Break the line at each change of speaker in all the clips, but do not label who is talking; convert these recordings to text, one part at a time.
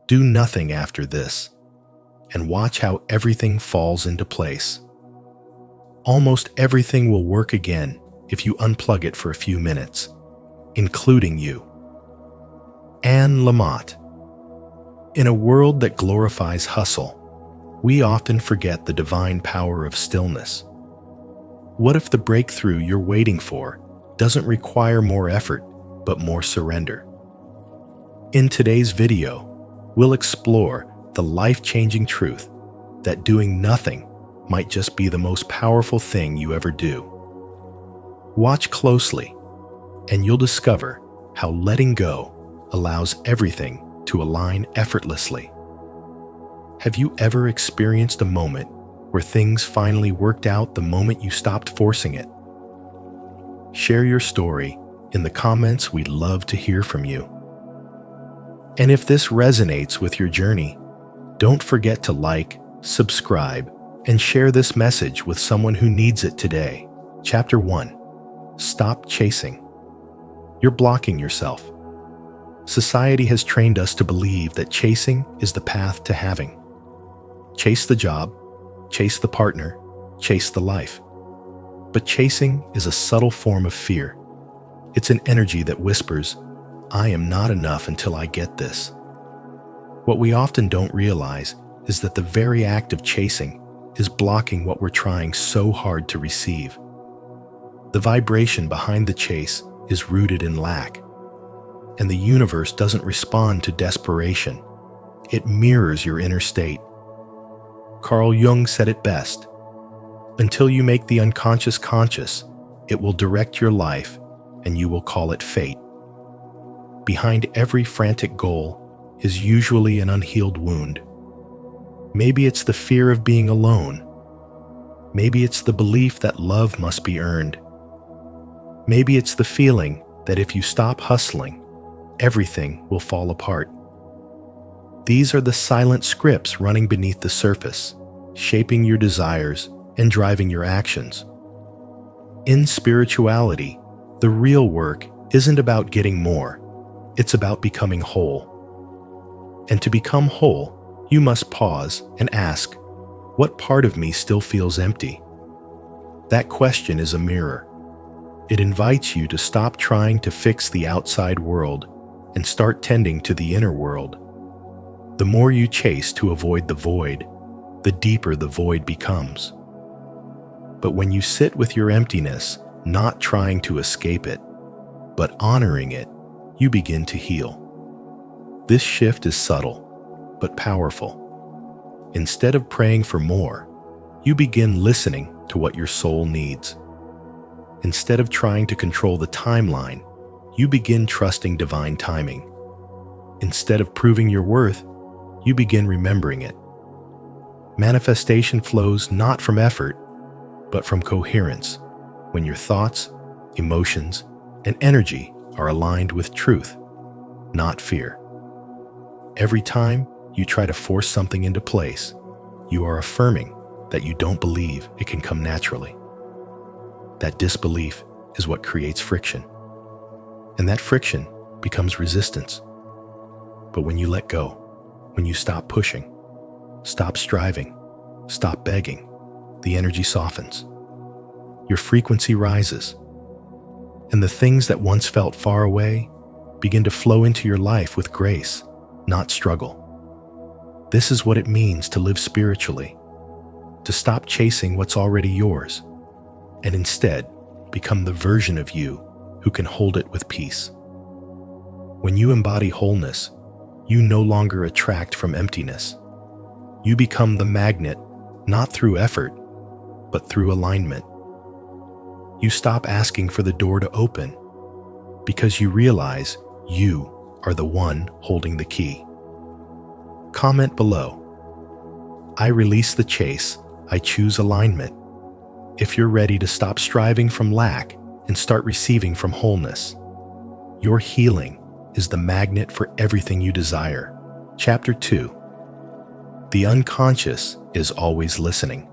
Do nothing after this, and watch how everything falls into place. Almost everything will work again if you unplug it for a few minutes, including you. Anne Lamott. In a world that glorifies hustle, we often forget the divine power of stillness. What if the breakthrough you're waiting for doesn't require more effort, but more surrender? In today's video, we'll explore the life-changing truth that doing nothing might just be the most powerful thing you ever do. Watch closely, and you'll discover how letting go allows everything to align effortlessly. Have you ever experienced a moment where things finally worked out the moment you stopped forcing it? Share your story in the comments. We'd love to hear from you. And if this resonates with your journey, don't forget to like, subscribe, and share this message with someone who needs it today. Chapter 1. Stop chasing. You're blocking yourself. Society has trained us to believe that chasing is the path to having. Chase the job, chase the partner, chase the life. But chasing is a subtle form of fear. It's an energy that whispers, "I am not enough until I get this." What we often don't realize is that the very act of chasing is blocking what we're trying so hard to receive. The vibration behind the chase is rooted in lack, and the universe doesn't respond to desperation. It mirrors your inner state. Carl Jung said it best, "Until you make the unconscious conscious, it will direct your life, and you will call it fate." Behind every frantic goal is usually an unhealed wound. Maybe it's the fear of being alone. Maybe it's the belief that love must be earned. Maybe it's the feeling that if you stop hustling, everything will fall apart. These are the silent scripts running beneath the surface, shaping your desires and driving your actions. In spirituality, the real work isn't about getting more. It's about becoming whole. And to become whole, you must pause and ask, what part of me still feels empty? That question is a mirror. It invites you to stop trying to fix the outside world and start tending to the inner world. The more you chase to avoid the void, the deeper the void becomes. But when you sit with your emptiness, not trying to escape it, but honoring it, you begin to heal. This shift is subtle, but powerful. Instead of praying for more, you begin listening to what your soul needs. Instead of trying to control the timeline, you begin trusting divine timing. Instead of proving your worth, you begin remembering it. Manifestation flows not from effort, but from coherence, when your thoughts, emotions, and energy are aligned with truth, not fear. Every time you try to force something into place, you are affirming that you don't believe it can come naturally. That disbelief is what creates friction, and that friction becomes resistance. But when you let go, when you stop pushing, stop striving, stop begging, the energy softens. Your frequency rises, and the things that once felt far away begin to flow into your life with grace, not struggle. This is what it means to live spiritually, to stop chasing what's already yours, and instead become the version of you who can hold it with peace. When you embody wholeness, you no longer attract from emptiness. You become the magnet, not through effort, but through alignment. You stop asking for the door to open because you realize you are the one holding the key. Comment below. I release the chase. I choose alignment. If you're ready to stop striving from lack and start receiving from wholeness, your healing is the magnet for everything you desire. Chapter 2. The unconscious is always listening.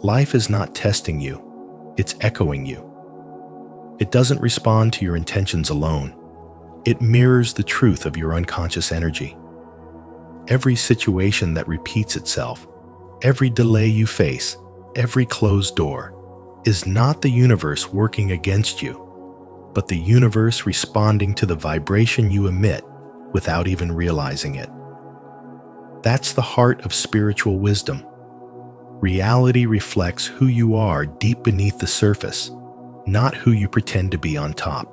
Life is not testing you, it's echoing you. It doesn't respond to your intentions alone. It mirrors the truth of your unconscious energy. every situation that repeats itself, every delay you face, every closed door, is not the universe working against you, but the universe responding to the vibration you emit without even realizing it. That's the heart of spiritual wisdom. Reality reflects who you are deep beneath the surface, not who you pretend to be on top.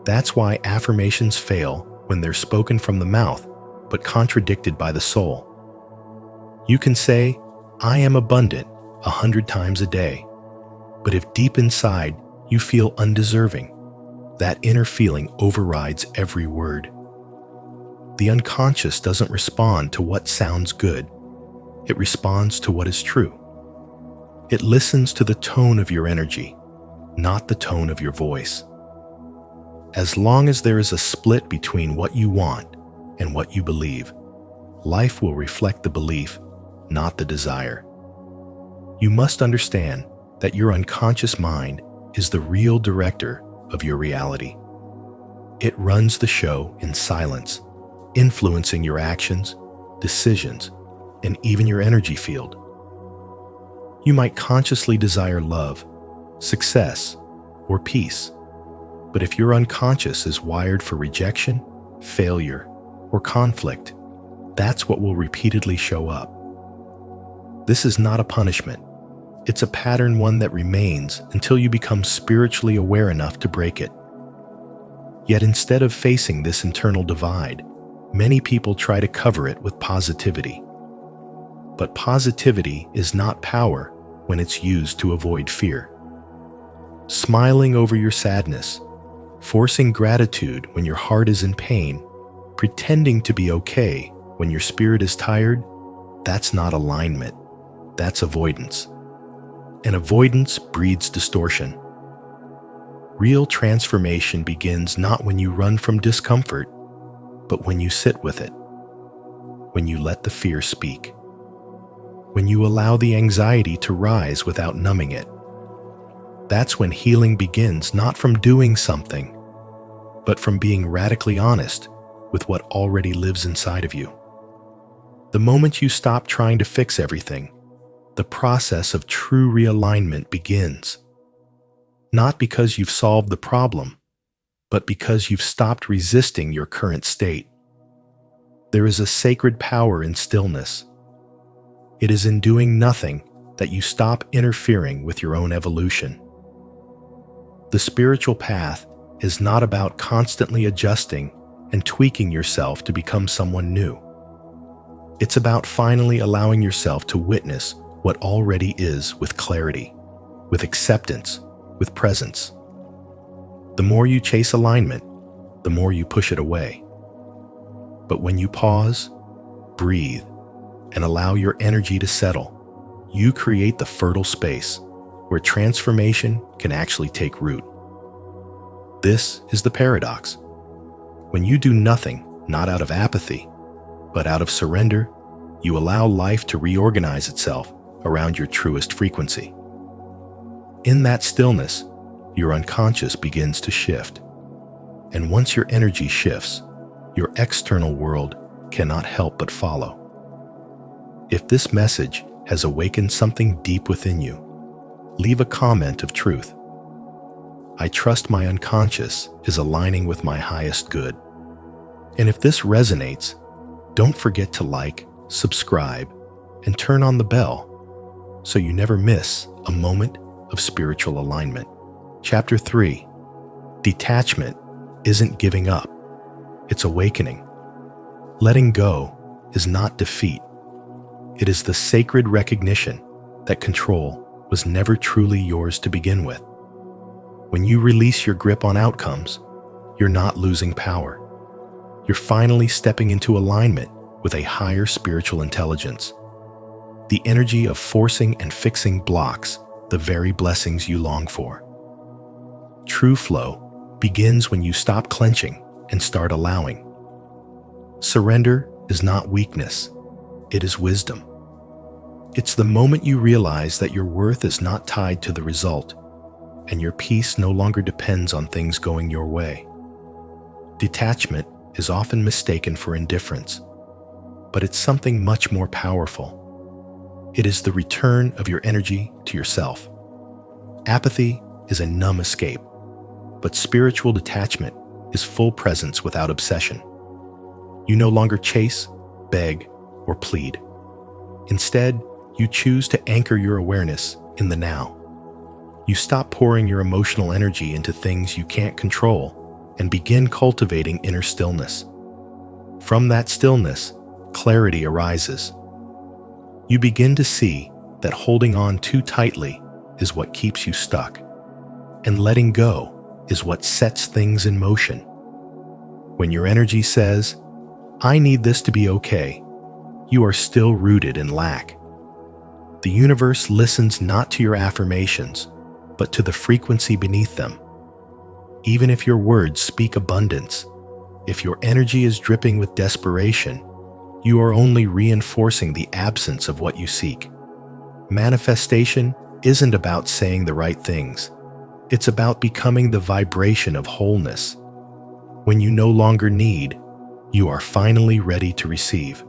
That's why affirmations fail when they're spoken from the mouth, but contradicted by the soul. You can say, "I am abundant," 100 times a day, but if deep inside you feel undeserving, that inner feeling overrides every word. The unconscious doesn't respond to what sounds good. It responds to what is true. It listens to the tone of your energy, not the tone of your voice. As long as there is a split between what you want and what you believe, life will reflect the belief, not the desire. You must understand that your unconscious mind is the real director of your reality. It runs the show in silence, influencing your actions, decisions, and even your energy field. You might consciously desire love, success, or peace, but if your unconscious is wired for rejection, failure, or conflict, that's what will repeatedly show up. This is not a punishment. It's a pattern, one that remains until you become spiritually aware enough to break it. Yet instead of facing this internal divide, many people try to cover it with positivity. But positivity is not power when it's used to avoid fear. Smiling over your sadness, forcing gratitude when your heart is in pain, pretending to be okay when your spirit is tired, that's not alignment, that's avoidance. And avoidance breeds distortion. Real transformation begins not when you run from discomfort, but when you sit with it, when you let the fear speak, when you allow the anxiety to rise without numbing it. That's when healing begins, not from doing something, but from being radically honest with what already lives inside of you. The moment you stop trying to fix everything, the process of true realignment begins. Not because you've solved the problem, but because you've stopped resisting your current state. There is a sacred power in stillness. It is in doing nothing that you stop interfering with your own evolution. The spiritual path is not about constantly adjusting and tweaking yourself to become someone new. It's about finally allowing yourself to witness what already is with clarity, with acceptance, with presence. The more you chase alignment, the more you push it away. But when you pause, breathe, and allow your energy to settle, you create the fertile space where transformation can actually take root. This is the paradox. When you do nothing, not out of apathy, but out of surrender, you allow life to reorganize itself around your truest frequency. In that stillness, your unconscious begins to shift. And once your energy shifts, your external world cannot help but follow. If this message has awakened something deep within you, leave a comment of truth. I trust my unconscious is aligning with my highest good. And if this resonates, don't forget to like, subscribe, and turn on the bell so you never miss a moment of spiritual alignment. Chapter 3. Detachment isn't giving up, it's awakening. Letting go is not defeat. It is the sacred recognition that control was never truly yours to begin with. When you release your grip on outcomes, you're not losing power. You're finally stepping into alignment with a higher spiritual intelligence. The energy of forcing and fixing blocks the very blessings you long for. True flow begins when you stop clenching and start allowing. Surrender is not weakness, it is wisdom. It's the moment you realize that your worth is not tied to the result, and your peace no longer depends on things going your way. Detachment is often mistaken for indifference, but it's something much more powerful. It is the return of your energy to yourself. Apathy is a numb escape, but spiritual detachment is full presence without obsession. You no longer chase, beg, or plead. Instead, you choose to anchor your awareness in the now. You stop pouring your emotional energy into things you can't control and begin cultivating inner stillness. From that stillness, clarity arises. You begin to see that holding on too tightly is what keeps you stuck, and letting go is what sets things in motion. When your energy says, "I need this to be okay," you are still rooted in lack. The universe listens not to your affirmations, but to the frequency beneath them. Even if your words speak abundance, if your energy is dripping with desperation, you are only reinforcing the absence of what you seek. Manifestation isn't about saying the right things. It's about becoming the vibration of wholeness. When you no longer need, you are finally ready to receive.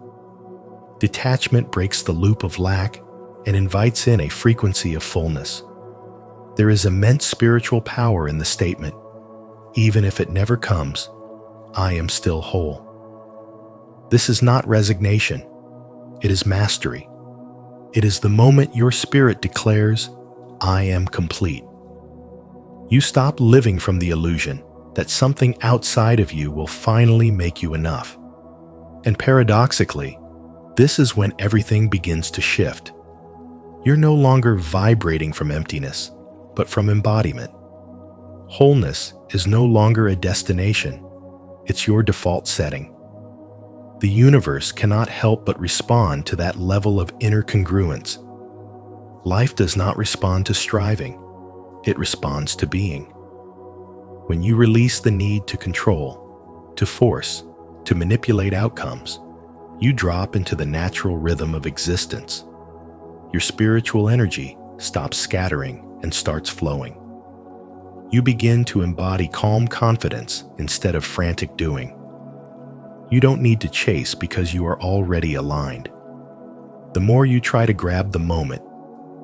Detachment breaks the loop of lack and invites in a frequency of fullness. There is immense spiritual power in the statement, "Even if it never comes, I am still whole." This is not resignation. It is mastery. It is the moment your spirit declares, "I am complete." You stop living from the illusion that something outside of you will finally make you enough. And paradoxically, this is when everything begins to shift. You're no longer vibrating from emptiness, but from embodiment. Wholeness is no longer a destination, it's your default setting. The universe cannot help but respond to that level of inner congruence. Life does not respond to striving, it responds to being. When you release the need to control, to force, to manipulate outcomes, you drop into the natural rhythm of existence. Your spiritual energy stops scattering and starts flowing. You begin to embody calm confidence instead of frantic doing. You don't need to chase because you are already aligned. The more you try to grab the moment,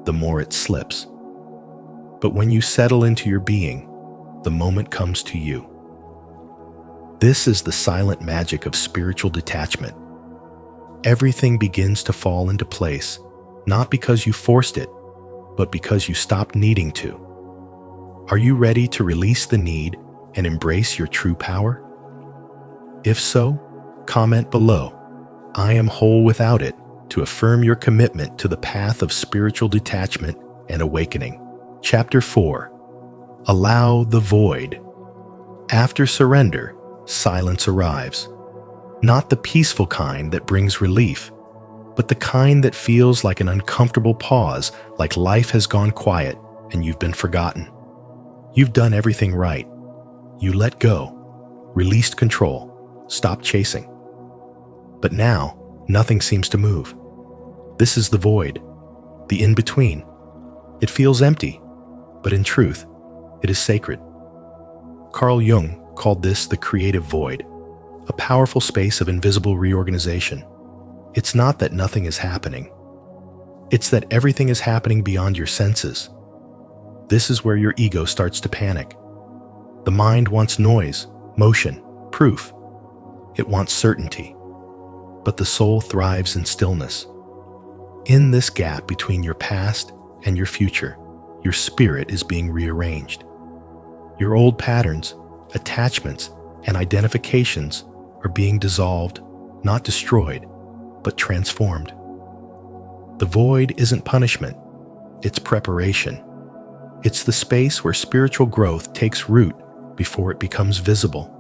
the more it slips. But when you settle into your being, the moment comes to you. This is the silent magic of spiritual detachment. Everything begins to fall into place, not because you forced it, but because you stopped needing to. Are you ready to release the need and embrace your true power? If so, comment below, "I am whole without it," to affirm your commitment to the path of spiritual detachment and awakening. Chapter 4. Allow the void. After surrender, silence arrives. Not the peaceful kind that brings relief, but the kind that feels like an uncomfortable pause, like life has gone quiet and you've been forgotten. You've done everything right. You let go, released control, stopped chasing. But now, nothing seems to move. This is the void, the in-between. It feels empty, but in truth, it is sacred. Carl Jung called this the creative void, a powerful space of invisible reorganization. It's not that nothing is happening. It's that everything is happening beyond your senses. This is where your ego starts to panic. The mind wants noise, motion, proof. It wants certainty. But the soul thrives in stillness. In this gap between your past and your future, your spirit is being rearranged. Your old patterns, attachments, and identifications are being dissolved, not destroyed, but transformed. The void isn't punishment, it's preparation. It's the space where spiritual growth takes root before it becomes visible.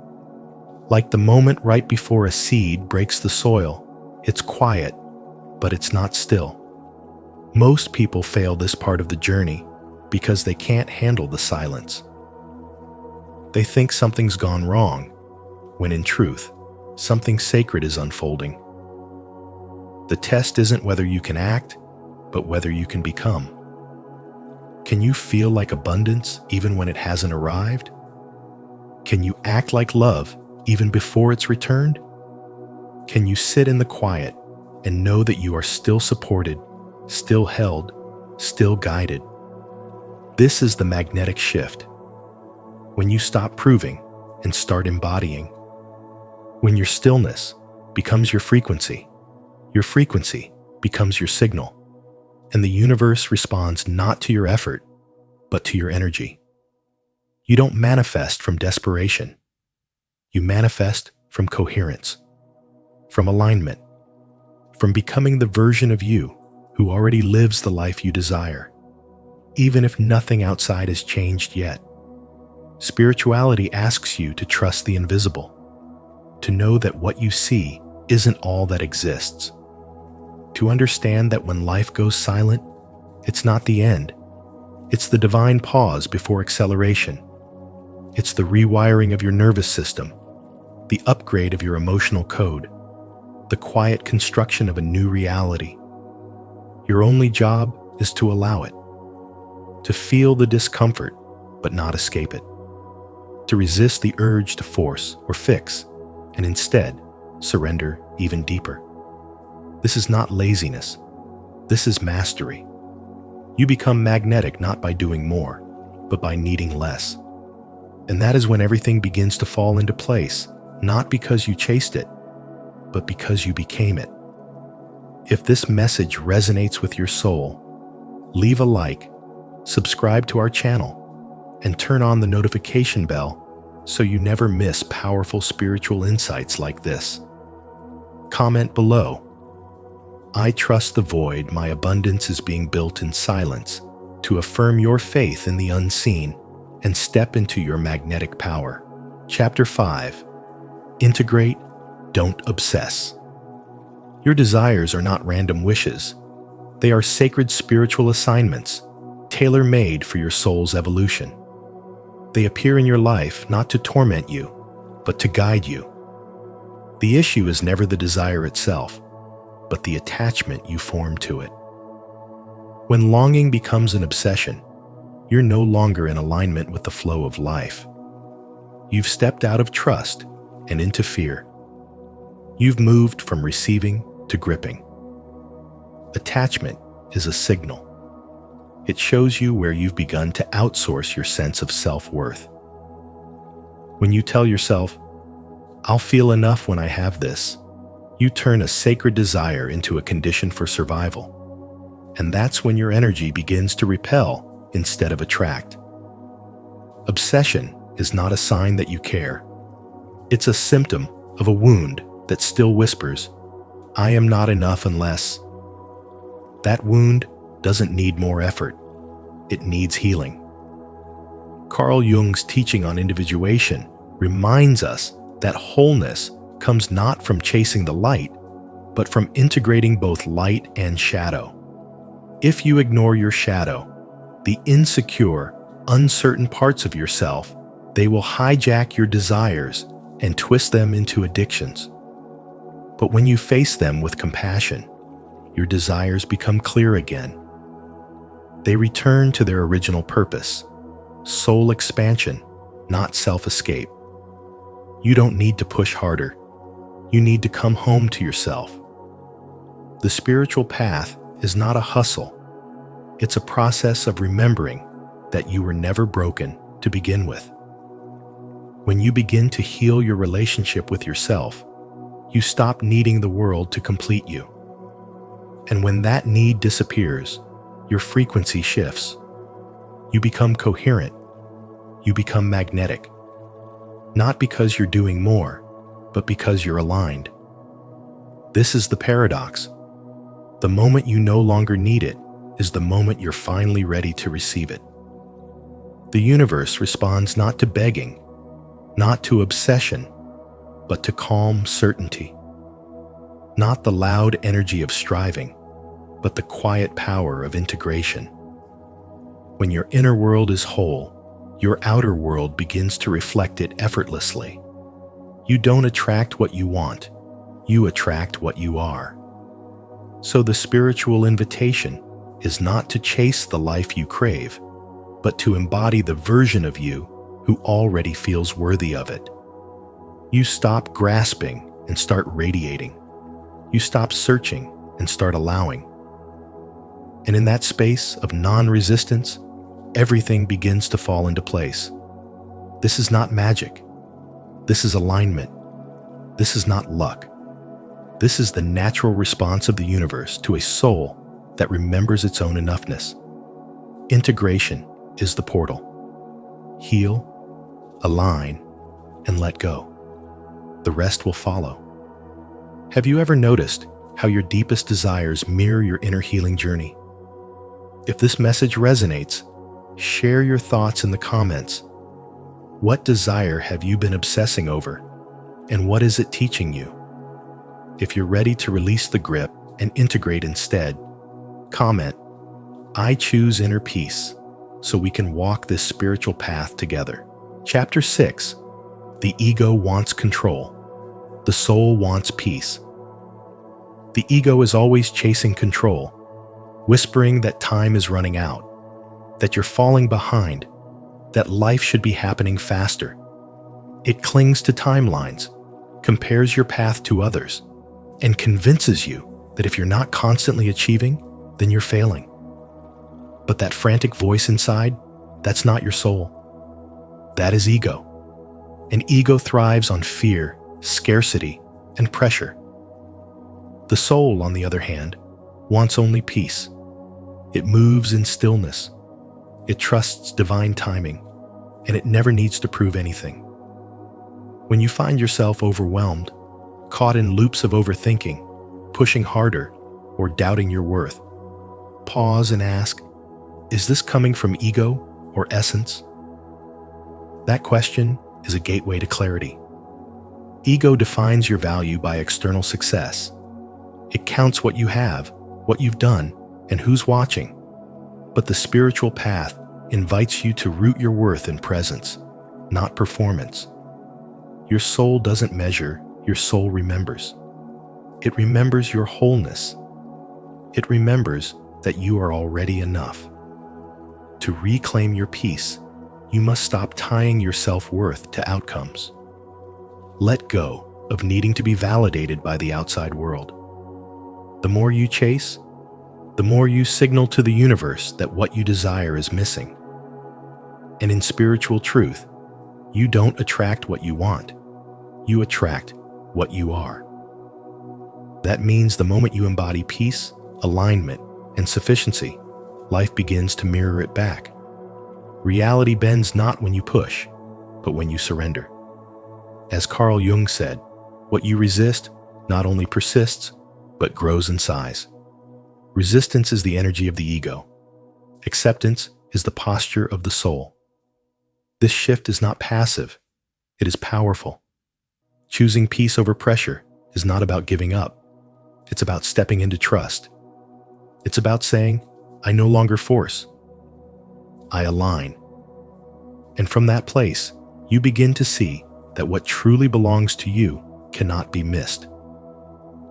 Like the moment right before a seed breaks the soil, it's quiet, but it's not still. Most people fail this part of the journey because they can't handle the silence. They think something's gone wrong, when in truth, something sacred is unfolding. The test isn't whether you can act, but whether you can become. Can you feel like abundance even when it hasn't arrived? Can you act like love even before it's returned? Can you sit in the quiet and know that you are still supported, still held, still guided. This is the magnetic shift. When you stop proving and start embodying. When your stillness becomes your frequency becomes your signal, and the universe responds not to your effort, but to your energy. You don't manifest from desperation. You manifest from coherence, from alignment, from becoming the version of you who already lives the life you desire, even if nothing outside has changed yet. Spirituality asks you to trust the invisible, to know that what you see isn't all that exists, to understand that when life goes silent, it's not the end. It's the divine pause before acceleration. It's the rewiring of your nervous system, the upgrade of your emotional code, the quiet construction of a new reality. Your only job is to allow it, to feel the discomfort but not escape it, to resist the urge to force or fix, and instead surrender even deeper. This is not laziness. This is mastery. You become magnetic not by doing more, but by needing less. And that is when everything begins to fall into place, not because you chased it, but because you became it. If this message resonates with your soul, leave a like, subscribe to our channel, and turn on the notification bell so you never miss powerful spiritual insights like this. Comment below. I trust the void, my abundance is being built in silence, to affirm your faith in the unseen and step into your magnetic power. Chapter 5. Integrate, don't obsess. Your desires are not random wishes. They are sacred spiritual assignments, tailor-made for your soul's evolution. They appear in your life not to torment you, but to guide you. The issue is never the desire itself, but the attachment you form to it. When longing becomes an obsession, you're no longer in alignment with the flow of life. You've stepped out of trust and into fear. You've moved from receiving to gripping. Attachment is a signal. It shows you where you've begun to outsource your sense of self-worth. When you tell yourself, "I'll feel enough when I have this," you turn a sacred desire into a condition for survival. And that's when your energy begins to repel instead of attract. Obsession is not a sign that you care. It's a symptom of a wound that still whispers, "I am not enough unless." That wound doesn't need more effort. It needs healing. Carl Jung's teaching on individuation reminds us that wholeness comes not from chasing the light, but from integrating both light and shadow. If you ignore your shadow, the insecure, uncertain parts of yourself, they will hijack your desires and twist them into addictions. But when you face them with compassion, your desires become clear again. They return to their original purpose, soul expansion, not self-escape. You don't need to push harder. You need to come home to yourself. The spiritual path is not a hustle. It's a process of remembering that you were never broken to begin with. When you begin to heal your relationship with yourself, you stop needing the world to complete you. And when that need disappears, your frequency shifts. You become coherent. You become magnetic. Not because you're doing more, but because you're aligned. This is the paradox. The moment you no longer need it is the moment you're finally ready to receive it. The universe responds not to begging, not to obsession, but to calm certainty. Not the loud energy of striving, but the quiet power of integration. When your inner world is whole, your outer world begins to reflect it effortlessly. You don't attract what you want, you attract what you are. So the spiritual invitation is not to chase the life you crave, but to embody the version of you who already feels worthy of it. You stop grasping and start radiating. You stop searching and start allowing. And in that space of non-resistance, everything begins to fall into place. This is not magic. This is alignment. This is not luck. This is the natural response of the universe to a soul that remembers its own enoughness. Integration is the portal. Heal, align, and let go. The rest will follow. Have you ever noticed how your deepest desires mirror your inner healing journey? If this message resonates, share your thoughts in the comments. What desire have you been obsessing over, and what is it teaching you? If you're ready to release the grip and integrate instead, comment, "I choose inner peace," so we can walk this spiritual path together. Chapter 6. The ego wants control. The soul wants peace. The ego is always chasing control, whispering that time is running out, that you're falling behind, that life should be happening faster. It clings to timelines, compares your path to others, and convinces you that if you're not constantly achieving, then you're failing. But that frantic voice inside, that's not your soul. That is ego. And ego thrives on fear, scarcity, and pressure. The soul, on the other hand, wants only peace. It moves in stillness. It trusts divine timing, and it never needs to prove anything. When you find yourself overwhelmed, caught in loops of overthinking, pushing harder, or doubting your worth, pause and ask, is this coming from ego or essence? That question is a gateway to clarity. Ego defines your value by external success. It counts what you have, what you've done, and who's watching. But the spiritual path invites you to root your worth in presence, not performance. Your soul doesn't measure, your soul remembers. It remembers your wholeness. It remembers that you are already enough. To reclaim your peace, you must stop tying your self-worth to outcomes. Let go of needing to be validated by the outside world. The more you chase, the more you signal to the universe that what you desire is missing. And in spiritual truth, you don't attract what you want. You attract what you are. That means the moment you embody peace, alignment, and sufficiency, life begins to mirror it back. Reality bends not when you push, but when you surrender. As Carl Jung said, what you resist not only persists, but grows in size. Resistance is the energy of the ego. Acceptance is the posture of the soul. This shift is not passive, it is powerful. Choosing peace over pressure is not about giving up. It's about stepping into trust. It's about saying, I no longer force. I align. And from that place, you begin to see that what truly belongs to you cannot be missed.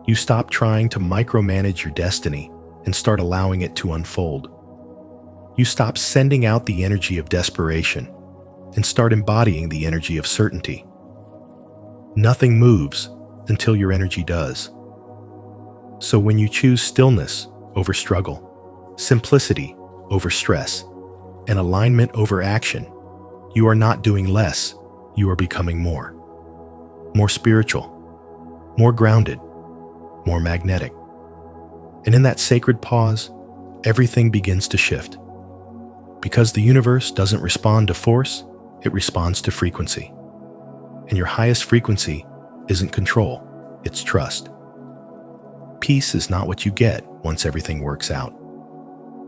You stop trying to micromanage your destiny and start allowing it to unfold. You stop sending out the energy of desperation and start embodying the energy of certainty. Nothing moves until your energy does. So when you choose stillness over struggle, simplicity over stress, and alignment over action, you are not doing less, you are becoming more. More spiritual, more grounded, more magnetic. And in that sacred pause, everything begins to shift. Because the universe doesn't respond to force, it responds to frequency. And your highest frequency isn't control, it's trust. Peace is not what you get once everything works out.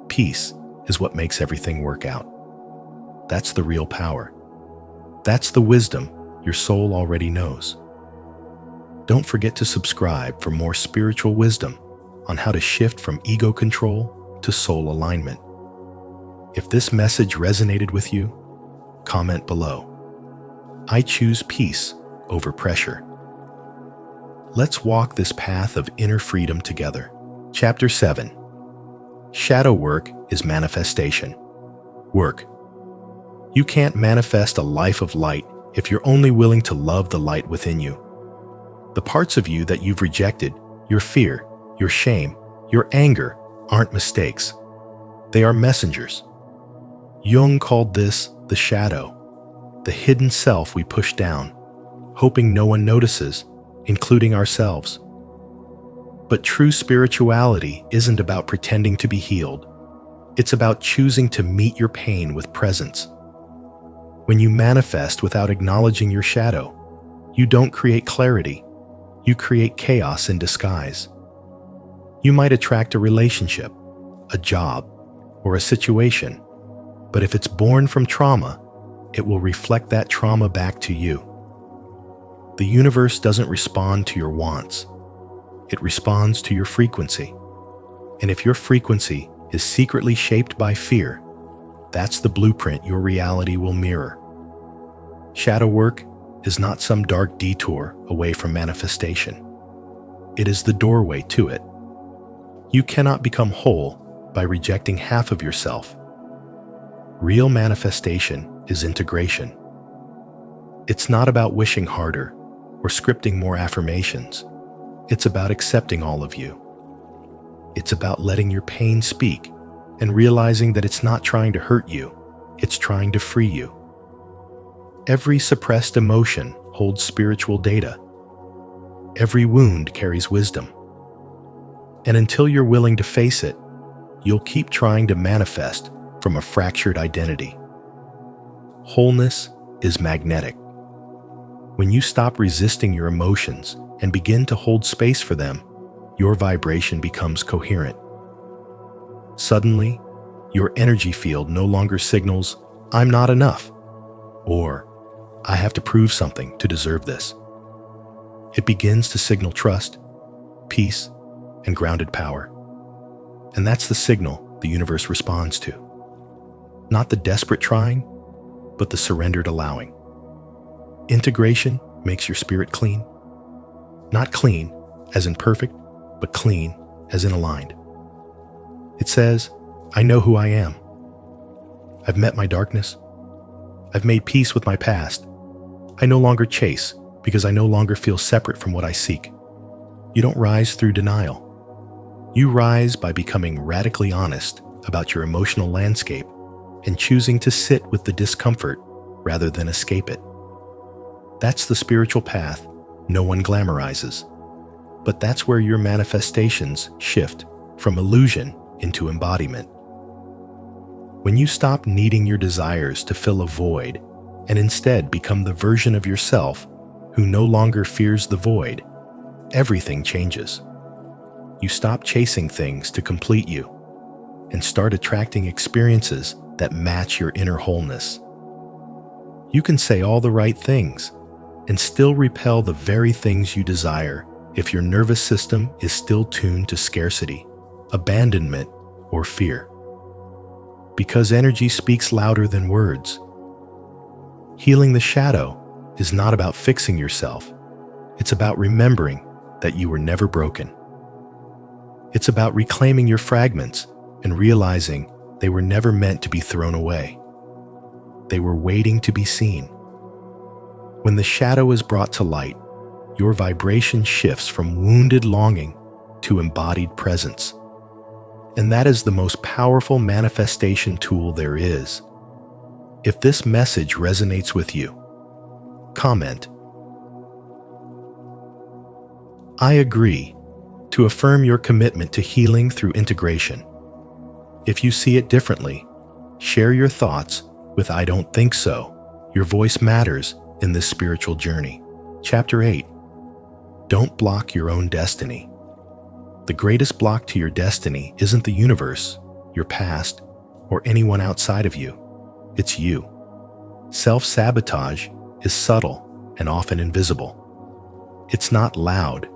Peace is what makes everything work out. That's the real power. That's the wisdom your soul already knows. Don't forget to subscribe for more spiritual wisdom on how to shift from ego control to soul alignment. If this message resonated with you, comment below. I choose peace over pressure. Let's walk this path of inner freedom together. Chapter 7. Shadow work is manifestation. Work. You can't manifest a life of light if you're only willing to love the light within you. The parts of you that you've rejected Your fear, your shame, your anger aren't mistakes. They are messengers. Jung called this the shadow, the hidden self we push down, hoping no one notices, including ourselves. But true spirituality isn't about pretending to be healed. It's about choosing to meet your pain with presence. When you manifest without acknowledging your shadow, you don't create clarity, you create chaos in disguise. You might attract a relationship, a job, or a situation, but if it's born from trauma, it will reflect that trauma back to you. The universe doesn't respond to your wants. It responds to your frequency. And if your frequency is secretly shaped by fear, that's the blueprint your reality will mirror. Shadow work is not some dark detour away from manifestation. It is the doorway to it. You cannot become whole by rejecting half of yourself. Real manifestation is integration. It's not about wishing harder or scripting more affirmations. It's about accepting all of you. It's about letting your pain speak and realizing that it's not trying to hurt you, it's trying to free you. Every suppressed emotion holds spiritual data. Every wound carries wisdom. And until you're willing to face it, you'll keep trying to manifest from a fractured identity. Wholeness is magnetic. When you stop resisting your emotions and begin to hold space for them, your vibration becomes coherent. Suddenly, your energy field no longer signals, "I'm not enough," or "I have to prove something to deserve this." It begins to signal trust, peace, and grounded power. And that's the signal the universe responds to. Not the desperate trying, but the surrendered allowing. Integration makes your spirit clean. Not clean as in perfect, but clean as in aligned. It says, "I know who I am. I've met my darkness. I've made peace with my past. I no longer chase because I no longer feel separate from what I seek." You don't rise through denial. You rise by becoming radically honest about your emotional landscape and choosing to sit with the discomfort rather than escape it. That's the spiritual path no one glamorizes. But that's where your manifestations shift from illusion into embodiment. When you stop needing your desires to fill a void and instead become the version of yourself who no longer fears the void, everything changes. You stop chasing things to complete you and start attracting experiences that match your inner wholeness. You can say all the right things and still repel the very things you desire if your nervous system is still tuned to scarcity, abandonment, or fear. Because energy speaks louder than words. Healing the shadow is not about fixing yourself. It's about remembering that you were never broken. It's about reclaiming your fragments and realizing they were never meant to be thrown away. They were waiting to be seen. When the shadow is brought to light, your vibration shifts from wounded longing to embodied presence. And that is the most powerful manifestation tool there is. If this message resonates with you, comment, "I agree," to affirm your commitment to healing through integration. If you see it differently, share your thoughts with "I don't think so." Your voice matters in this spiritual journey. Chapter 8. Don't block your own destiny. The greatest block to your destiny isn't the universe, your past, or anyone outside of you. It's you. Self-sabotage is subtle and often invisible. It's not loud,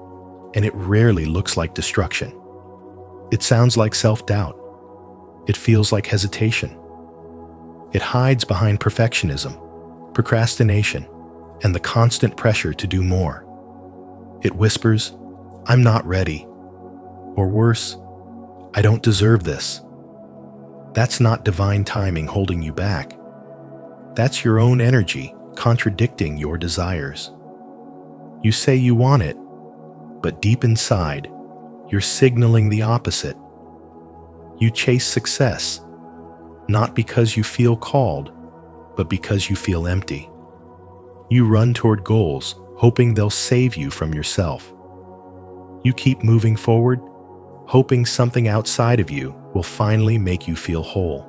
and it rarely looks like destruction. It sounds like self-doubt. It feels like hesitation. It hides behind perfectionism, procrastination, and the constant pressure to do more. It whispers, "I'm not ready," or worse, "I don't deserve this." That's not divine timing holding you back. That's your own energy contradicting your desires. You say you want it, but deep inside, you're signaling the opposite. You chase success, not because you feel called, but because you feel empty. You run toward goals, hoping they'll save you from yourself. You keep moving forward, hoping something outside of you will finally make you feel whole.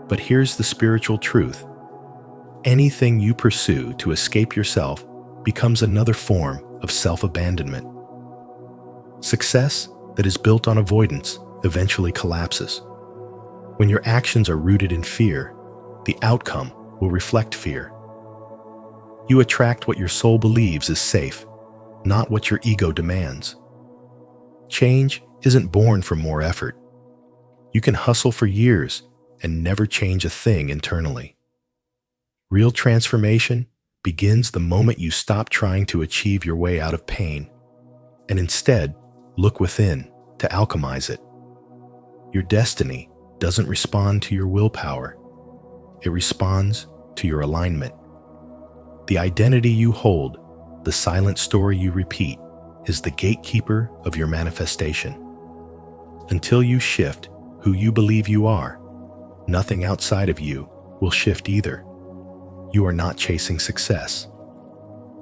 But here's the spiritual truth. Anything you pursue to escape yourself becomes another form of self-abandonment. Success that is built on avoidance eventually collapses. When your actions are rooted in fear, the outcome will reflect fear. You attract what your soul believes is safe, not what your ego demands. Change isn't born from more effort. You can hustle for years and never change a thing internally. Real transformation begins the moment you stop trying to achieve your way out of pain and instead look within to alchemize it. Your destiny doesn't respond to your willpower. It responds to your alignment. The identity you hold, the silent story you repeat, is the gatekeeper of your manifestation. Until you shift who you believe you are, nothing outside of you will shift either. You are not chasing success.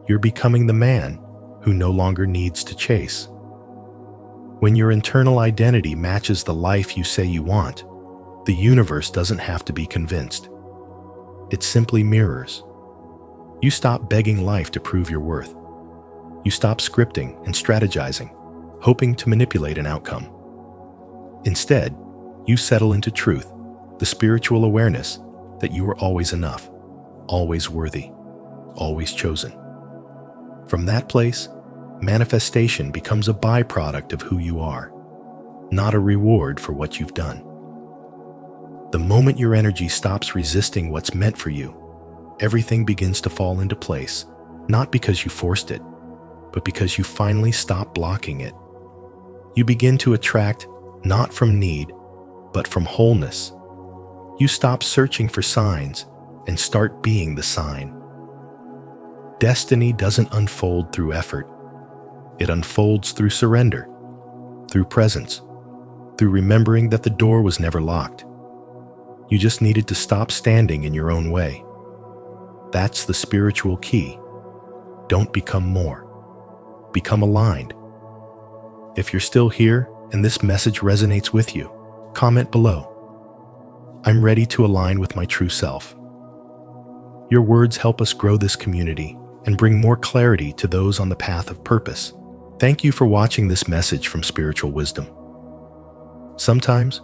You're becoming the man who no longer needs to chase. When your internal identity matches the life you say you want, the universe doesn't have to be convinced. It simply mirrors. You stop begging life to prove your worth. You stop scripting and strategizing, hoping to manipulate an outcome. Instead, you settle into truth, the spiritual awareness that you are always enough, always worthy, always chosen. From that place, manifestation becomes a byproduct of who you are, not a reward for what you've done. The moment your energy stops resisting what's meant for you, everything begins to fall into place, not because you forced it, but because you finally stop blocking it. You begin to attract not from need, but from wholeness. You stop searching for signs and start being the sign. Destiny doesn't unfold through effort. It unfolds through surrender, through presence, through remembering that the door was never locked. You just needed to stop standing in your own way. That's the spiritual key. Don't become more. Become aligned. If you're still here and this message resonates with you, comment below. I'm ready to align with my true self. Your words help us grow this community and bring more clarity to those on the path of purpose. Thank you for watching this message from Spiritual Wisdom. Sometimes,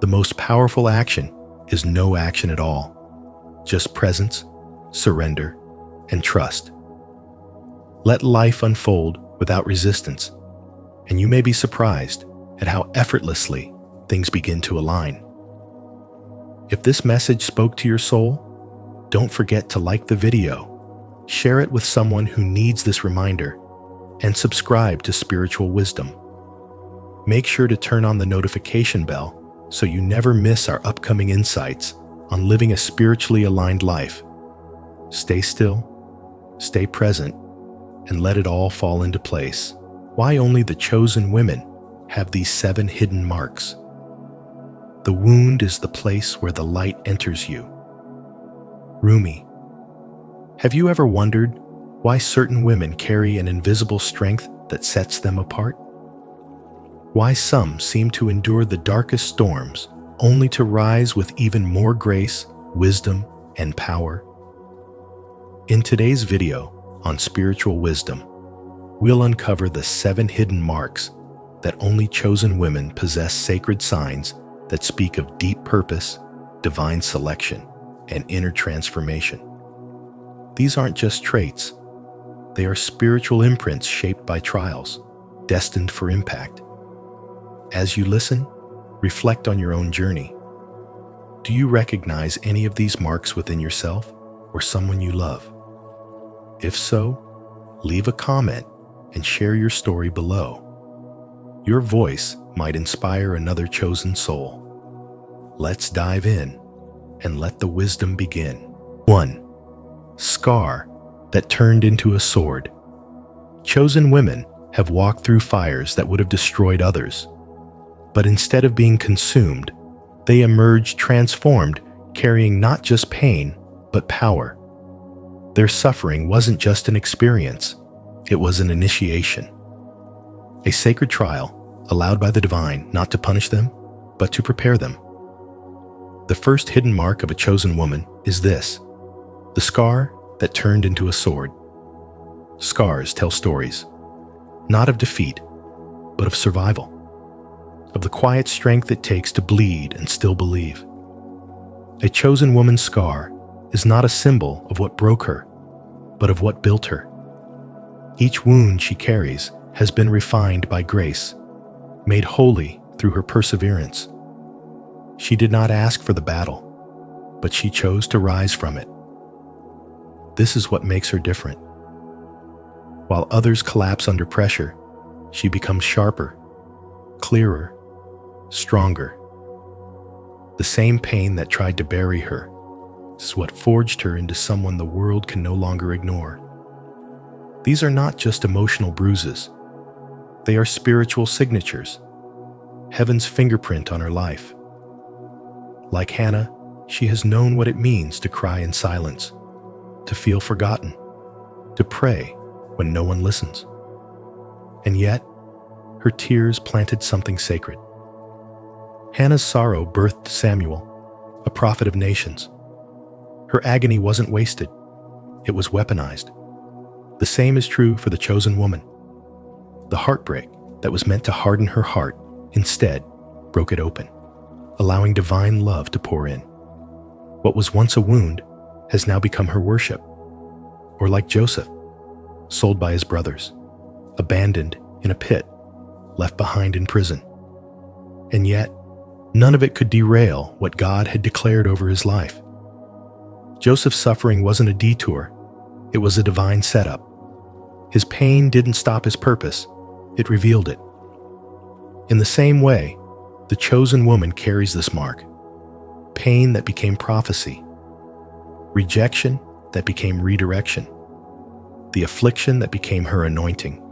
the most powerful action is no action at all. Just presence, surrender, and trust. Let life unfold without resistance, and you may be surprised at how effortlessly things begin to align. If this message spoke to your soul, don't forget to like the video, share it with someone who needs this reminder, and subscribe to Spiritual Wisdom. Make sure to turn on the notification bell so you never miss our upcoming insights on living a spiritually aligned life. Stay still, stay present, and let it all fall into place. Why only the chosen women have these 7 hidden marks? The wound is the place where the light enters you. Rumi. Have you ever wondered why certain women carry an invisible strength that sets them apart? Why some seem to endure the darkest storms only to rise with even more grace, wisdom, and power? In today's video on Spiritual Wisdom, we'll uncover the 7 hidden marks that only chosen women possess, sacred signs that speak of deep purpose, divine selection, and inner transformation. These aren't just traits. They are spiritual imprints shaped by trials, destined for impact. As you listen, reflect on your own journey. Do you recognize any of these marks within yourself or someone you love? If so, leave a comment and share your story below. Your voice might inspire another chosen soul. Let's dive in and let the wisdom begin. 1. Scar that turned into a sword. Chosen women have walked through fires that would have destroyed others. But instead of being consumed, they emerged transformed, carrying not just pain, but power. Their suffering wasn't just an experience, it was an initiation. A sacred trial allowed by the divine not to punish them, but to prepare them. The first hidden mark of a chosen woman is this: the scar that turned into a sword. Scars tell stories, not of defeat, but of survival, of the quiet strength it takes to bleed and still believe. A chosen woman's scar is not a symbol of what broke her, but of what built her. Each wound she carries has been refined by grace, made holy through her perseverance. She did not ask for the battle, but she chose to rise from it. This is what makes her different. While others collapse under pressure, she becomes sharper, clearer, stronger. The same pain that tried to bury her is what forged her into someone the world can no longer ignore. These are not just emotional bruises. They are spiritual signatures, heaven's fingerprint on her life. Like Hannah, she has known what it means to cry in silence, to feel forgotten, to pray when no one listens. And yet, her tears planted something sacred. Hannah's sorrow birthed Samuel, a prophet of nations. Her agony wasn't wasted, it was weaponized. The same is true for the chosen woman. The heartbreak that was meant to harden her heart instead broke it open, allowing divine love to pour in. What was once a wound has now become her worship. Or like Joseph, sold by his brothers, abandoned in a pit, left behind in prison. And yet, none of it could derail what God had declared over his life. Joseph's suffering wasn't a detour, it was a divine setup. His pain didn't stop his purpose, it revealed it. In the same way, the chosen woman carries this mark: pain that became prophecy, rejection that became redirection, the affliction that became her anointing.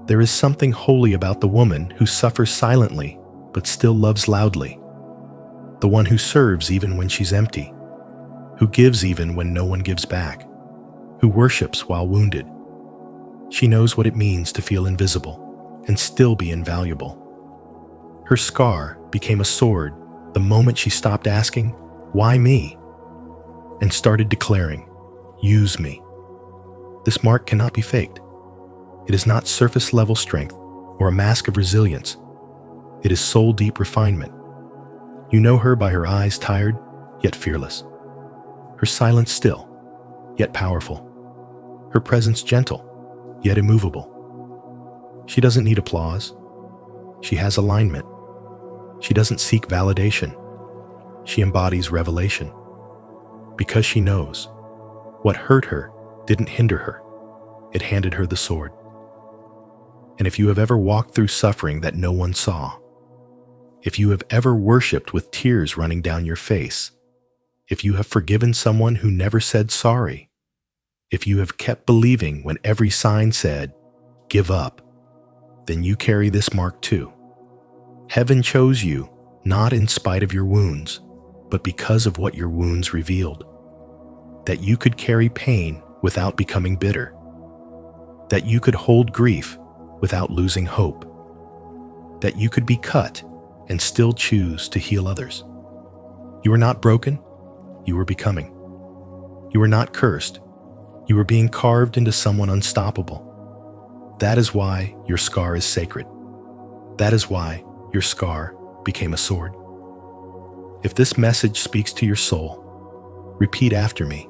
There is something holy about the woman who suffers silently but still loves loudly, the one who serves even when she's empty, who gives even when no one gives back, who worships while wounded. She knows what it means to feel invisible and still be invaluable. Her scar became a sword the moment she stopped asking, "Why me?" and started declaring, "Use me." This mark cannot be faked. It is not surface-level strength or a mask of resilience. It is soul-deep refinement. You know her by her eyes tired, yet fearless. Her silence still, yet powerful. Her presence gentle, yet immovable. She doesn't need applause. She has alignment. She doesn't seek validation. She embodies revelation. Because she knows, what hurt her didn't hinder her. It handed her the sword. And if you have ever walked through suffering that no one saw, if you have ever worshipped with tears running down your face, if you have forgiven someone who never said sorry, if you have kept believing when every sign said, "Give up," then you carry this mark too. Heaven chose you, not in spite of your wounds, but because of what your wounds revealed. That you could carry pain without becoming bitter. That you could hold grief without losing hope. That you could be cut and still choose to heal others. You were not broken, you were becoming. You were not cursed, you were being carved into someone unstoppable. That is why your scar is sacred. That is why your scar became a sword. If this message speaks to your soul, repeat after me.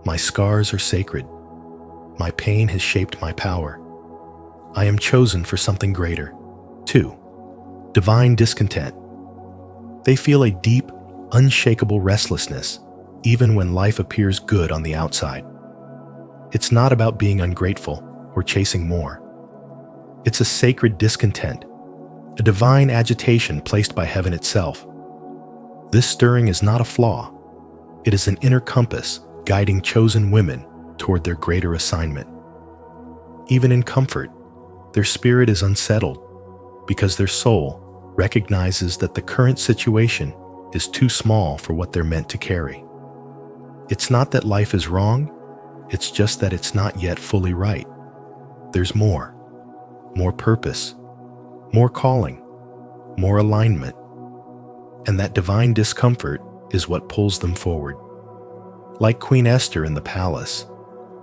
My scars are sacred. My pain has shaped my power. I am chosen for something greater. 2. Divine discontent. They feel a deep, unshakable restlessness, even when life appears good on the outside. It's not about being ungrateful or chasing more. It's a sacred discontent, a divine agitation placed by heaven itself. This stirring is not a flaw. It is an inner compass guiding chosen women toward their greater assignment. Even in comfort, their spirit is unsettled because their soul recognizes that the current situation is too small for what they're meant to carry. It's not that life is wrong, it's just that it's not yet fully right. There's more purpose, more calling, more alignment, and that divine discomfort is what pulls them forward. Like Queen Esther in the palace,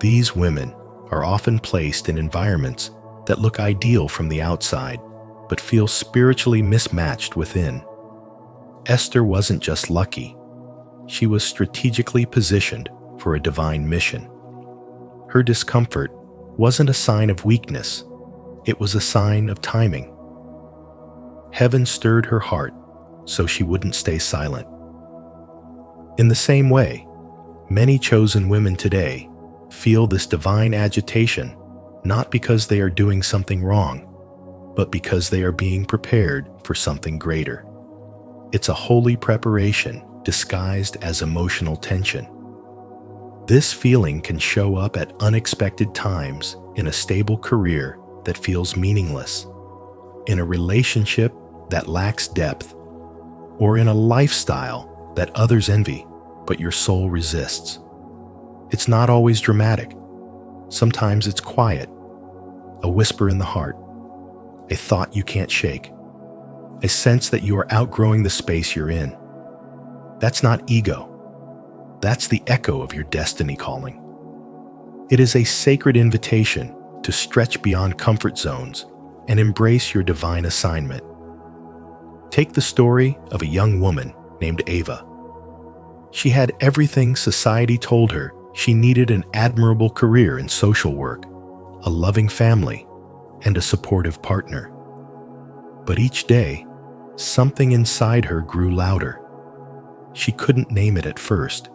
these women are often placed in environments that look ideal from the outside, but feel spiritually mismatched within. Esther wasn't just lucky, she was strategically positioned for a divine mission. Her discomfort wasn't a sign of weakness, it was a sign of timing. Heaven stirred her heart so she wouldn't stay silent. In the same way, many chosen women today feel this divine agitation not because they are doing something wrong, but because they are being prepared for something greater. It's a holy preparation disguised as emotional tension. This feeling can show up at unexpected times in a stable career that feels meaningless, in a relationship that lacks depth, or in a lifestyle that others envy but your soul resists. It's not always dramatic. Sometimes it's quiet, a whisper in the heart, a thought you can't shake, a sense that you are outgrowing the space you're in. That's not ego. That's the echo of your destiny calling. It is a sacred invitation to stretch beyond comfort zones and embrace your divine assignment. Take the story of a young woman named Ava. She had everything society told her she needed: an admirable career in social work, a loving family, and a supportive partner. But each day, something inside her grew louder. She couldn't name it at first.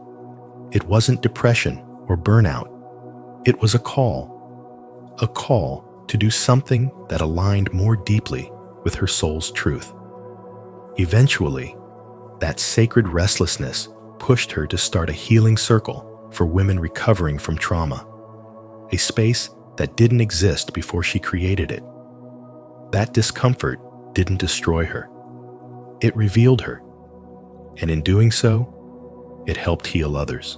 It wasn't depression or burnout. It was a call to do something that aligned more deeply with her soul's truth. Eventually, that sacred restlessness pushed her to start a healing circle for women recovering from trauma, a space that didn't exist before she created it. That discomfort didn't destroy her. It revealed her, and in doing so, it helped heal others.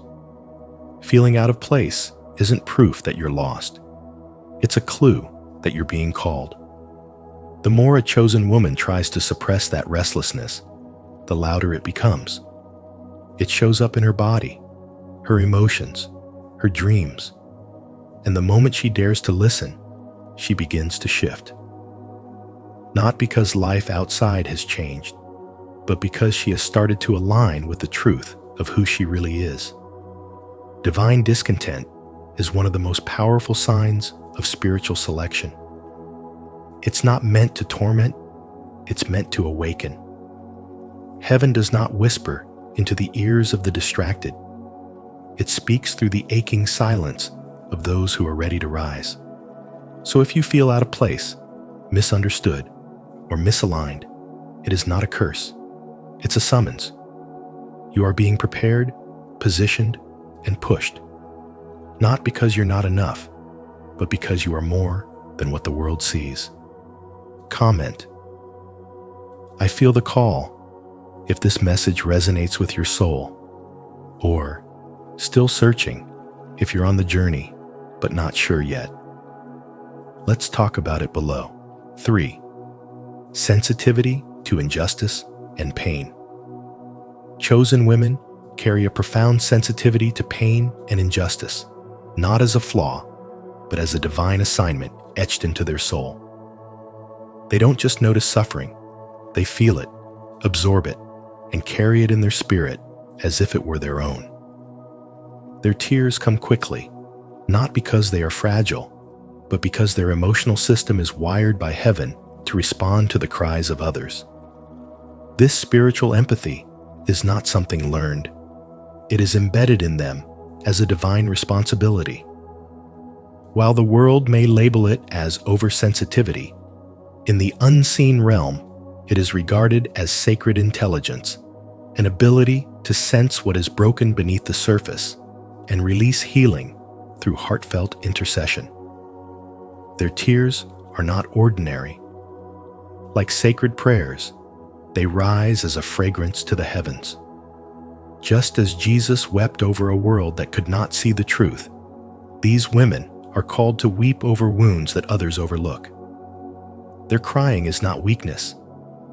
Feeling out of place isn't proof that you're lost. It's a clue that you're being called. The more a chosen woman tries to suppress that restlessness, the louder it becomes. It shows up in her body, her emotions, her dreams, and the moment she dares to listen, she begins to shift. Not because life outside has changed, but because she has started to align with the truth of who she really is. Divine discontent is one of the most powerful signs of spiritual selection. It's not meant to torment, it's meant to awaken. Heaven does not whisper into the ears of the distracted. It speaks through the aching silence of those who are ready to rise. So if you feel out of place, misunderstood, or misaligned, it is not a curse. It's a summons. You are being prepared, positioned, and pushed. Not because you're not enough, but because you are more than what the world sees. Comment: I feel the call, if this message resonates with your soul. Or, still searching, if you're on the journey, but not sure yet. Let's talk about it below. 3. Sensitivity to injustice and pain. Chosen women carry a profound sensitivity to pain and injustice, not as a flaw, but as a divine assignment etched into their soul. They don't just notice suffering, they feel it, absorb it, and carry it in their spirit as if it were their own. Their tears come quickly, not because they are fragile, but because their emotional system is wired by heaven to respond to the cries of others. This spiritual empathy is not something learned. It is embedded in them as a divine responsibility. While the world may label it as oversensitivity, in the unseen realm, it is regarded as sacred intelligence, an ability to sense what is broken beneath the surface and release healing through heartfelt intercession. Their tears are not ordinary. Like sacred prayers, they rise as a fragrance to the heavens. Just as Jesus wept over a world that could not see the truth, these women are called to weep over wounds that others overlook. Their crying is not weakness,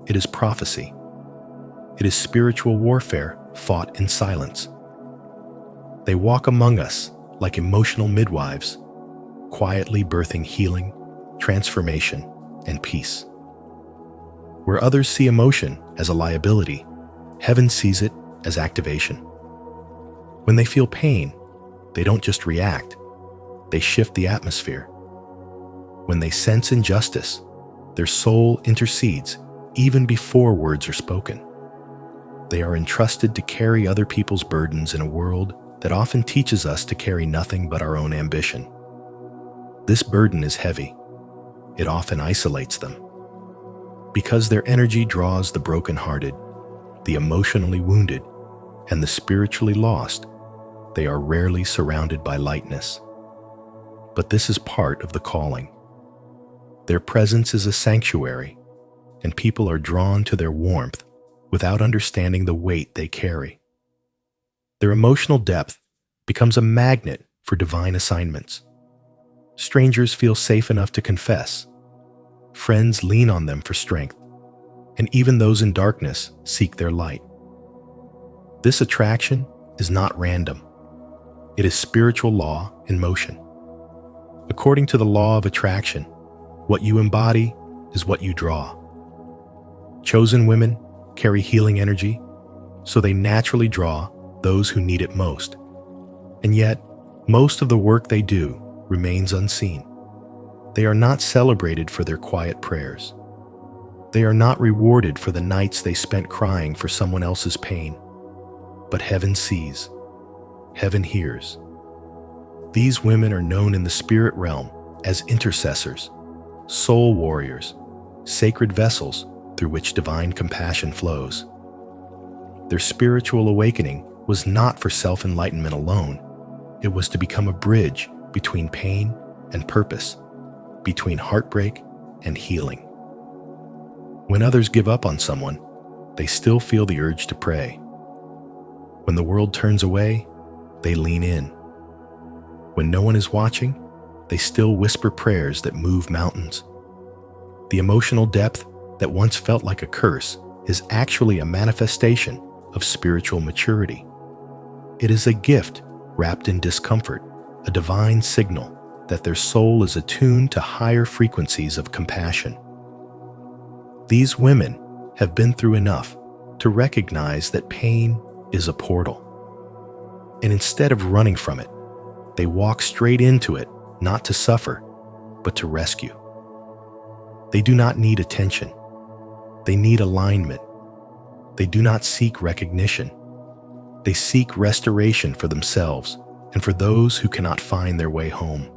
it is prophecy. It is spiritual warfare fought in silence. They walk among us like emotional midwives, quietly birthing healing, transformation, and peace. Where others see emotion as a liability, heaven sees it as activation. When they feel pain, they don't just react, they shift the atmosphere. When they sense injustice, their soul intercedes even before words are spoken. They are entrusted to carry other people's burdens in a world that often teaches us to carry nothing but our own ambition. This burden is heavy. It often isolates them. Because their energy draws the brokenhearted, the emotionally wounded, and the spiritually lost, they are rarely surrounded by lightness. But this is part of the calling. Their presence is a sanctuary, and people are drawn to their warmth without understanding the weight they carry. Their emotional depth becomes a magnet for divine assignments. Strangers feel safe enough to confess. Friends lean on them for strength, and even those in darkness seek their light. This attraction is not random. It is spiritual law in motion. According to the law of attraction, what you embody is what you draw. Chosen women carry healing energy, so they naturally draw those who need it most. And yet, most of the work they do remains unseen. They are not celebrated for their quiet prayers. They are not rewarded for the nights they spent crying for someone else's pain. But heaven sees. Heaven hears. These women are known in the spirit realm as intercessors, soul warriors, sacred vessels through which divine compassion flows. Their spiritual awakening was not for self-enlightenment alone. It was to become a bridge between pain and purpose, between heartbreak and healing. When others give up on someone, they still feel the urge to pray. When the world turns away, they lean in. When no one is watching, they still whisper prayers that move mountains. The emotional depth that once felt like a curse is actually a manifestation of spiritual maturity. It is a gift wrapped in discomfort, a divine signal that their soul is attuned to higher frequencies of compassion. These women have been through enough to recognize that pain is a portal. And instead of running from it, they walk straight into it, not to suffer, but to rescue. They do not need attention. They need alignment. They do not seek recognition. They seek restoration for themselves and for those who cannot find their way home.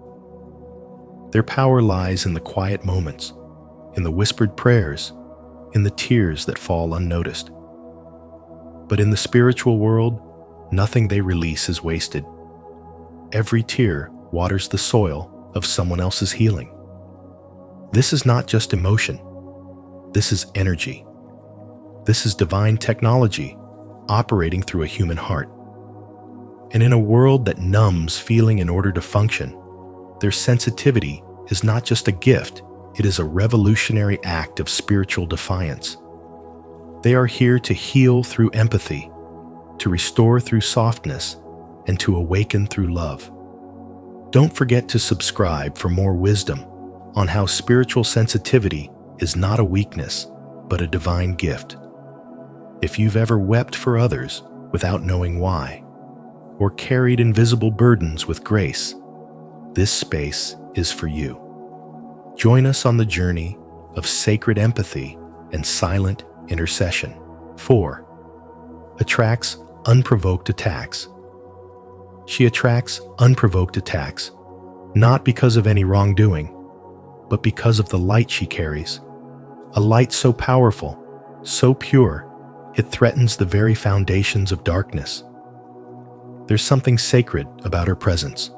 Their power lies in the quiet moments, in the whispered prayers, in the tears that fall unnoticed. But in the spiritual world, nothing they release is wasted. Every tear waters the soil of someone else's healing. This is not just emotion. This is energy. This is divine technology operating through a human heart. And in a world that numbs feeling in order to function, their sensitivity is not just a gift, it is a revolutionary act of spiritual defiance. They are here to heal through empathy, to restore through softness, and to awaken through love. Don't forget to subscribe for more wisdom on how spiritual sensitivity is not a weakness, but a divine gift. If you've ever wept for others without knowing why, or carried invisible burdens with grace, this space is for you. Join us on the journey of sacred empathy and silent intercession. 4. Attracts unprovoked attacks. She attracts unprovoked attacks, not because of any wrongdoing, but because of the light she carries. A light so powerful, so pure, it threatens the very foundations of darkness. There's something sacred about her presence,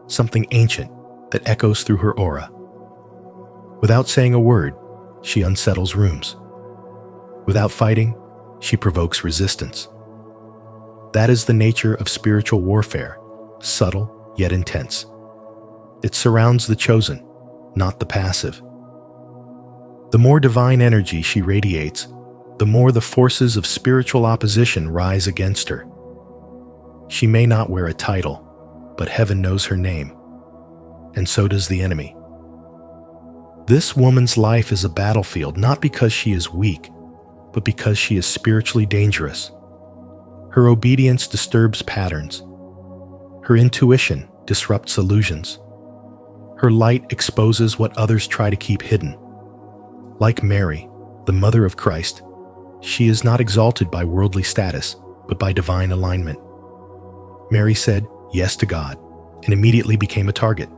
something ancient that echoes through her aura. Without saying a word, she unsettles rooms. Without fighting, she provokes resistance. That is the nature of spiritual warfare, subtle yet intense. It surrounds the chosen, not the passive. The more divine energy she radiates, the more the forces of spiritual opposition rise against her. She may not wear a title, but heaven knows her name, and so does the enemy. This woman's life is a battlefield not because she is weak, but because she is spiritually dangerous. Her obedience disturbs patterns. Her intuition disrupts illusions. Her light exposes what others try to keep hidden. Like Mary, the mother of Christ, she is not exalted by worldly status, but by divine alignment. Mary said yes to God and immediately became a target.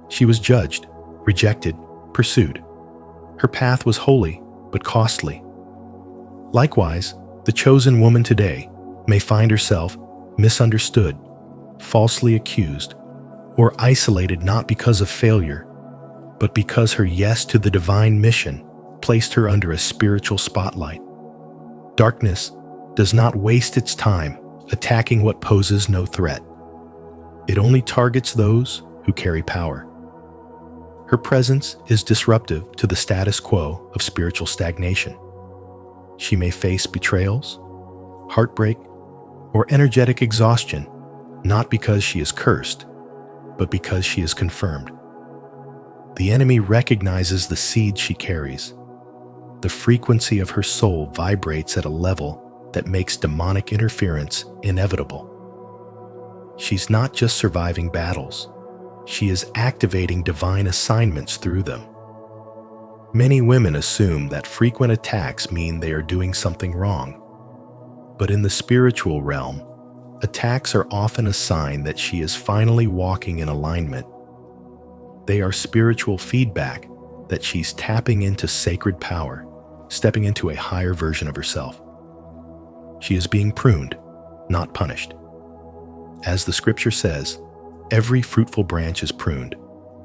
She was judged, rejected, pursued. Her path was holy, but costly. Likewise, the chosen woman today may find herself misunderstood, falsely accused, or isolated not because of failure, but because her yes to the divine mission placed her under a spiritual spotlight. Darkness does not waste its time attacking what poses no threat. It only targets those who carry power. Her presence is disruptive to the status quo of spiritual stagnation. She may face betrayals, heartbreak, or energetic exhaustion, not because she is cursed, but because she is confirmed. The enemy recognizes the seed she carries. The frequency of her soul vibrates at a level that makes demonic interference inevitable. She's not just surviving battles, she is activating divine assignments through them. Many women assume that frequent attacks mean they are doing something wrong. But in the spiritual realm, attacks are often a sign that she is finally walking in alignment. They are spiritual feedback that she's tapping into sacred power, stepping into a higher version of herself. She is being pruned, not punished. As the scripture says, every fruitful branch is pruned,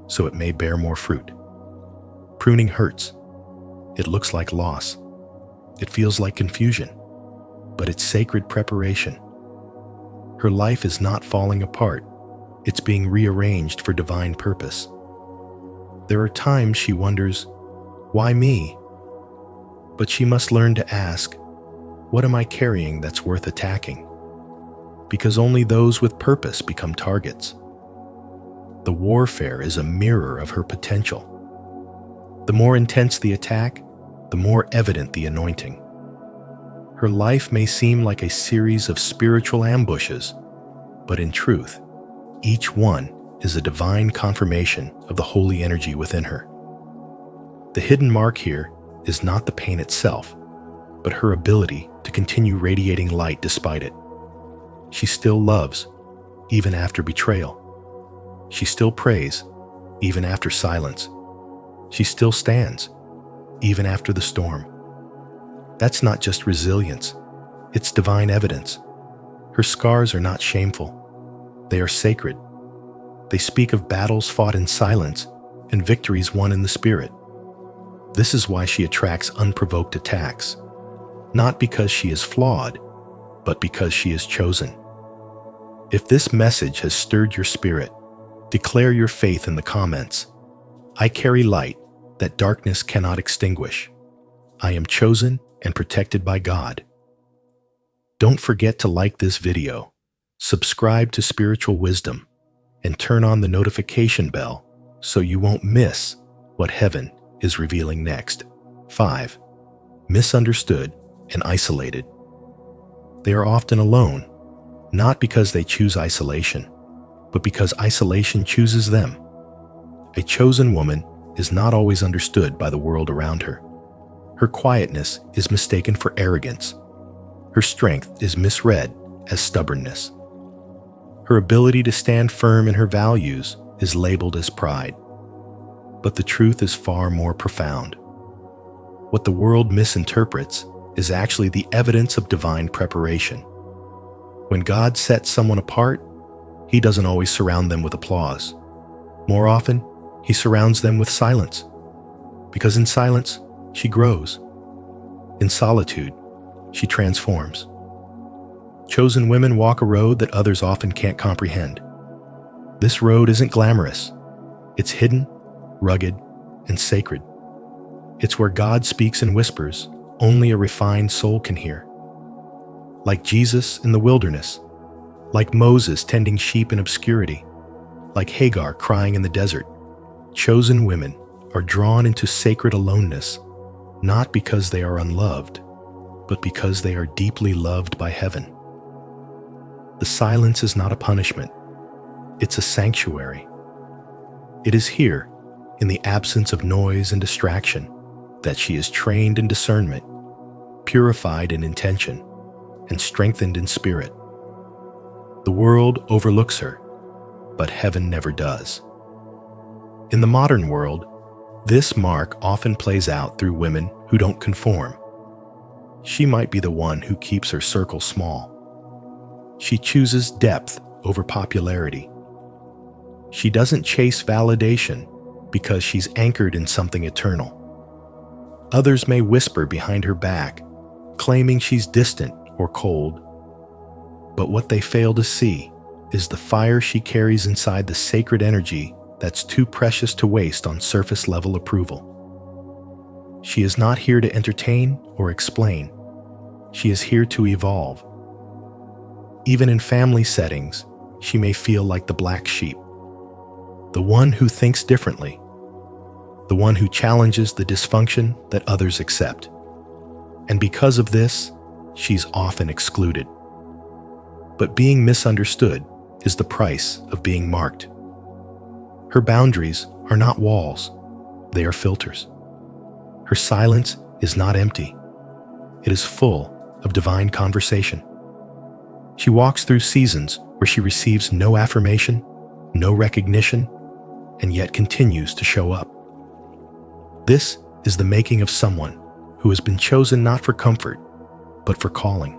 so it may bear more fruit. Pruning hurts. It looks like loss. It feels like confusion, but it's sacred preparation. Her life is not falling apart. It's being rearranged for divine purpose. There are times she wonders, why me? But she must learn to ask, what am I carrying that's worth attacking? Because only those with purpose become targets. The warfare is a mirror of her potential. The more intense the attack, the more evident the anointing. Her life may seem like a series of spiritual ambushes, but in truth, each one is a divine confirmation of the holy energy within her. The hidden mark here is not the pain itself, but her ability to continue radiating light despite it. She still loves, even after betrayal. She still prays, even after silence. She still stands, even after the storm. That's not just resilience, it's divine evidence. Her scars are not shameful. They are sacred. They speak of battles fought in silence and victories won in the spirit. This is why she attracts unprovoked attacks, not because she is flawed, but because she is chosen. If this message has stirred your spirit, declare your faith in the comments. I carry light that darkness cannot extinguish. I am chosen and protected by God. Don't forget to like this video, subscribe to Spiritual Wisdom, and turn on the notification bell so you won't miss what heaven is revealing next. 5. Misunderstood and isolated. They are often alone, not because they choose isolation, but because isolation chooses them. A chosen woman is not always understood by the world around her. Her quietness is mistaken for arrogance. Her strength is misread as stubbornness. Her ability to stand firm in her values is labeled as pride. But the truth is far more profound. What the world misinterprets is actually the evidence of divine preparation. When God sets someone apart, He doesn't always surround them with applause. More often, He surrounds them with silence. Because in silence, she grows. In solitude, she transforms. Chosen women walk a road that others often can't comprehend. This road isn't glamorous. It's hidden, rugged, and sacred. It's where God speaks in whispers only a refined soul can hear. Like Jesus in the wilderness, like Moses tending sheep in obscurity, like Hagar crying in the desert, chosen women are drawn into sacred aloneness, not because they are unloved, but because they are deeply loved by heaven. The silence is not a punishment. It's a sanctuary. It is here, in the absence of noise and distraction, that she is trained in discernment, purified in intention, and strengthened in spirit. The world overlooks her, but heaven never does. In the modern world, this mark often plays out through women who don't conform. She might be the one who keeps her circle small. She chooses depth over popularity. She doesn't chase validation because she's anchored in something eternal. Others may whisper behind her back, claiming she's distant or cold. But what they fail to see is the fire she carries inside the sacred energy that's too precious to waste on surface-level approval. She is not here to entertain or explain. She is here to evolve. Even in family settings, she may feel like the black sheep, the one who thinks differently, the one who challenges the dysfunction that others accept. And because of this, she's often excluded. But being misunderstood is the price of being marked. Her boundaries are not walls, they are filters. Her silence is not empty. It is full of divine conversation. She walks through seasons where she receives no affirmation, no recognition, and yet continues to show up. This is the making of someone who has been chosen not for comfort, but for calling.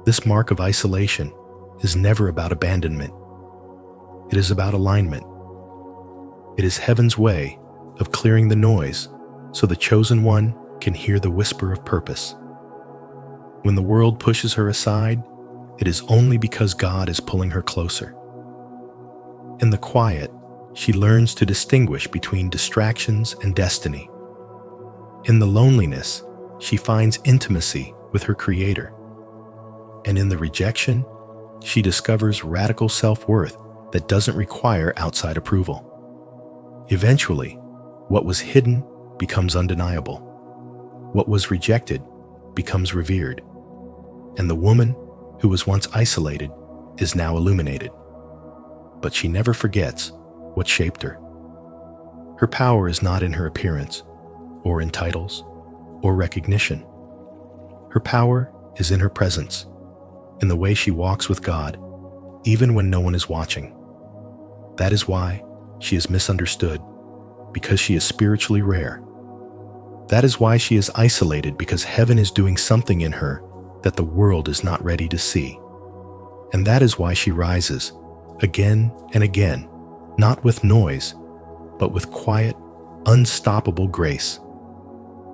This mark of isolation is never about abandonment. It is about alignment. It is heaven's way of clearing the noise so the chosen one can hear the whisper of purpose. When the world pushes her aside, it is only because God is pulling her closer. In the quiet, she learns to distinguish between distractions and destiny. In the loneliness, she finds intimacy with her Creator. And in the rejection, she discovers radical self-worth that doesn't require outside approval. Eventually, what was hidden becomes undeniable. What was rejected becomes revered. And the woman who was once isolated is now illuminated. But she never forgets what shaped her. Her power is not in her appearance, or in titles, or recognition. Her power is in her presence, in the way she walks with God, even when no one is watching. That is why she is misunderstood, because she is spiritually rare. That is why she is isolated, because heaven is doing something in her that the world is not ready to see. And that is why she rises, again and again, not with noise, but with quiet, unstoppable grace.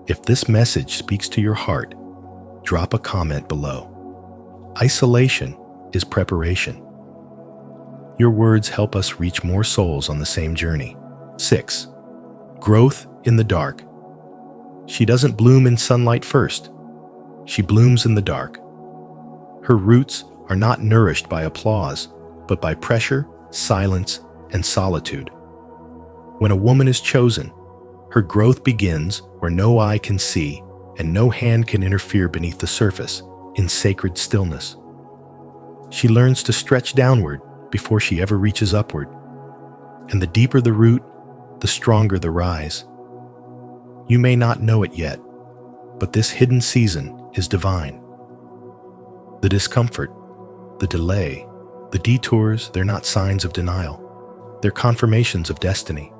If this message speaks to your heart, drop a comment below. Isolation is preparation. Your words help us reach more souls on the same journey. 6. Growth in the dark. She doesn't bloom in sunlight first. She blooms in the dark. Her roots are not nourished by applause, but by pressure, silence, and solitude. When a woman is chosen, her growth begins where no eye can see and no hand can interfere beneath the surface, in sacred stillness. She learns to stretch downward before she ever reaches upward. And the deeper the root, the stronger the rise. You may not know it yet, but this hidden season is divine. The discomfort, the delay, the detours, they're not signs of denial. They're confirmations of destiny.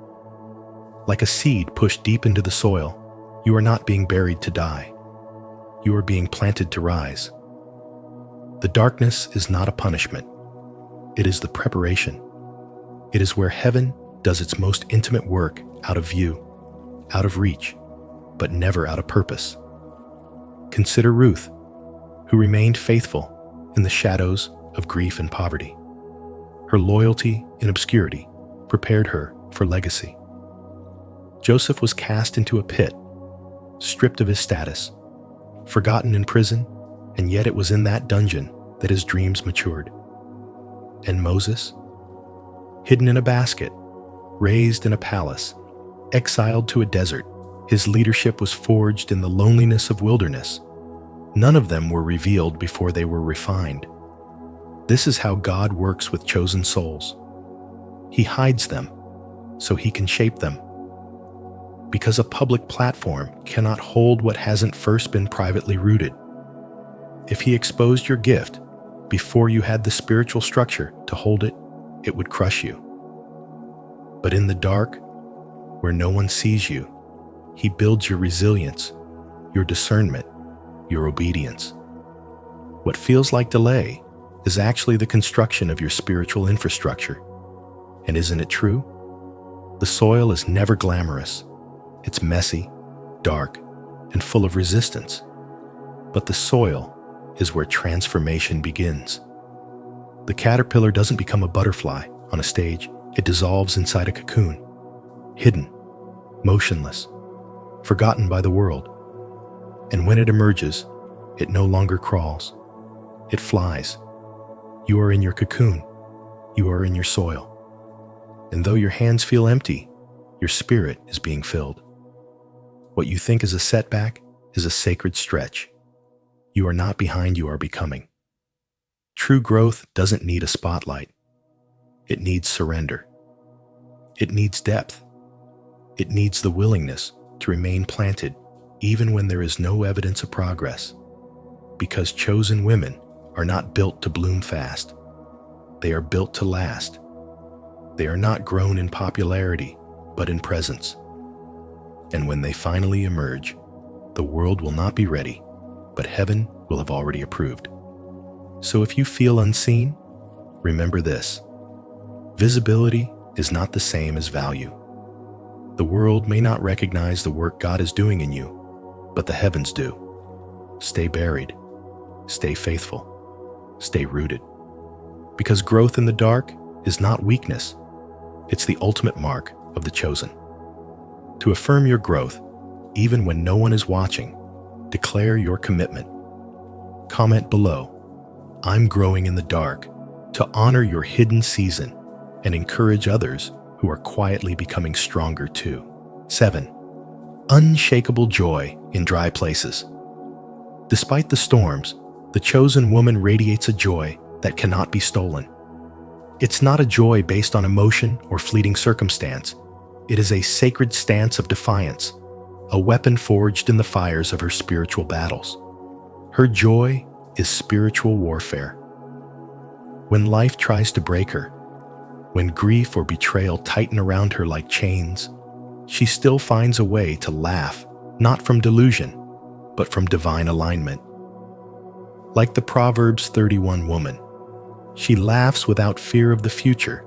Like a seed pushed deep into the soil, you are not being buried to die. You are being planted to rise. The darkness is not a punishment. It is the preparation. It is where heaven does its most intimate work out of view. out of reach, but never out of purpose. Consider Ruth, who remained faithful in the shadows of grief and poverty. Her loyalty in obscurity prepared her for legacy. Joseph was cast into a pit, stripped of his status, forgotten in prison, and yet it was in that dungeon that his dreams matured. And Moses, hidden in a basket, raised in a palace, exiled to a desert, his leadership was forged in the loneliness of wilderness. None of them were revealed before they were refined. This is how God works with chosen souls. He hides them so he can shape them. Because a public platform cannot hold what hasn't first been privately rooted. If he exposed your gift before you had the spiritual structure to hold it, it would crush you. But in the dark, where no one sees you, he builds your resilience, your discernment, your obedience. What feels like delay is actually the construction of your spiritual infrastructure. And isn't it true? The soil is never glamorous. It's messy, dark, and full of resistance. But the soil is where transformation begins. The caterpillar doesn't become a butterfly on a stage. It dissolves inside a cocoon, hidden, motionless, forgotten by the world. And when it emerges, it no longer crawls. It flies. You are in your cocoon. You are in your soil. And though your hands feel empty, your spirit is being filled. What you think is a setback is a sacred stretch. You are not behind, you are becoming. True growth doesn't need a spotlight. It needs surrender. It needs depth. It needs the willingness to remain planted even when there is no evidence of progress. Because chosen women are not built to bloom fast. They are built to last. They are not grown in popularity, but in presence. And when they finally emerge, the world will not be ready, but heaven will have already approved. So if you feel unseen, remember this: visibility is not the same as value. The world may not recognize the work God is doing in you, but the heavens do. Stay buried. Stay faithful. Stay rooted. Because growth in the dark is not weakness. It's the ultimate mark of the chosen. To affirm your growth, even when no one is watching, declare your commitment. Comment below, "I'm growing in the dark," to honor your hidden season and encourage others who are quietly becoming stronger too. 7. Unshakable joy in dry places. Despite the storms, the chosen woman radiates a joy that cannot be stolen. It's not a joy based on emotion or fleeting circumstance. It is a sacred stance of defiance, a weapon forged in the fires of her spiritual battles. Her joy is spiritual warfare. When life tries to break her, when grief or betrayal tighten around her like chains, she still finds a way to laugh, not from delusion, but from divine alignment. Like the Proverbs 31 woman, she laughs without fear of the future,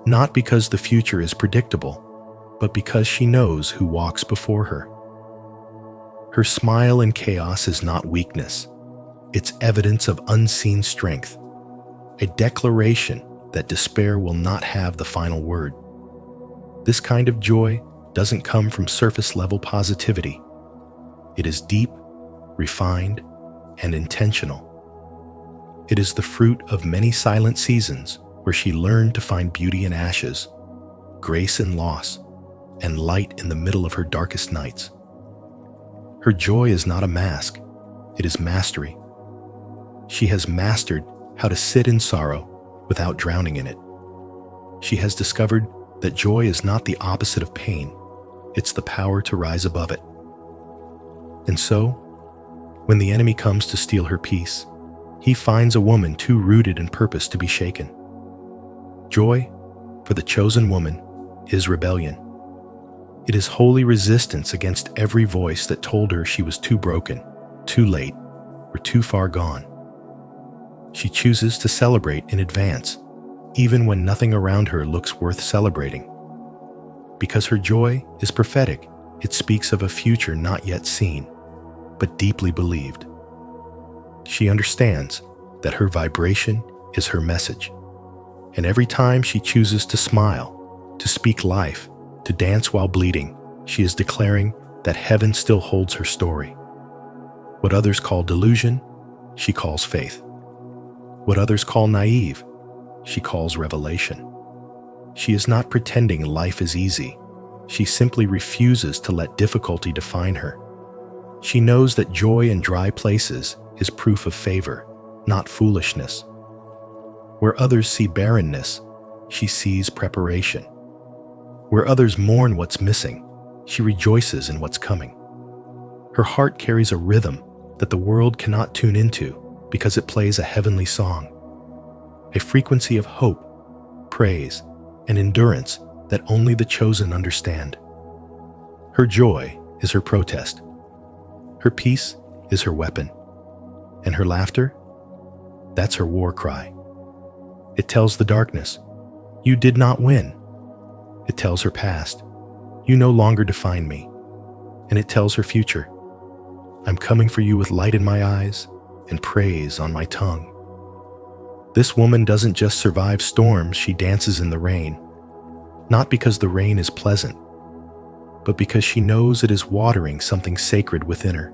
not because the future is predictable, but because she knows who walks before her. Her smile in chaos is not weakness. It's evidence of unseen strength, a declaration that despair will not have the final word. This kind of joy doesn't come from surface-level positivity. It is deep, refined, and intentional. It is the fruit of many silent seasons where she learned to find beauty in ashes, grace in loss, and light in the middle of her darkest nights. Her joy is not a mask, it is mastery. She has mastered how to sit in sorrow without drowning in it. She has discovered that joy is not the opposite of pain, it's the power to rise above it. And so, when the enemy comes to steal her peace, he finds a woman too rooted in purpose to be shaken. Joy, for the chosen woman, is rebellion. It is holy resistance against every voice that told her she was too broken, too late, or too far gone. She chooses to celebrate in advance, even when nothing around her looks worth celebrating. Because her joy is prophetic, It speaks of a future not yet seen, but deeply believed. She understands that her vibration is her message, and every time she chooses to smile, to speak life, to dance while bleeding, she is declaring that heaven still holds her story. What others call delusion, she calls faith. What others call naive, she calls revelation. She is not pretending life is easy. She simply refuses to let difficulty define her. She knows that joy in dry places is proof of favor, not foolishness. Where others see barrenness, she sees preparation. Where others mourn what's missing, she rejoices in what's coming. Her heart carries a rhythm that the world cannot tune into because it plays a heavenly song, a frequency of hope, praise, and endurance that only the chosen understand. Her joy is her protest. Her peace is her weapon. And her laughter, that's her war cry. It tells the darkness, you did not win. It tells her past, you no longer define me. And it tells her future, I'm coming for you with light in my eyes and praise on my tongue. This woman doesn't just survive storms, she dances in the rain. Not because the rain is pleasant, but because she knows it is watering something sacred within her.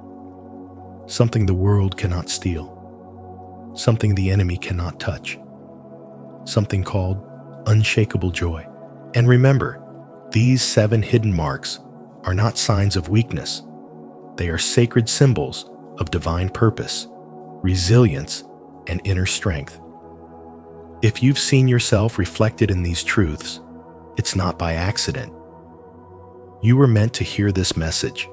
Something the world cannot steal. Something the enemy cannot touch. Something called unshakable joy. And remember, these 7 hidden marks are not signs of weakness. They are sacred symbols of divine purpose, resilience, and inner strength. If you've seen yourself reflected in these truths, it's not by accident. You were meant to hear this message.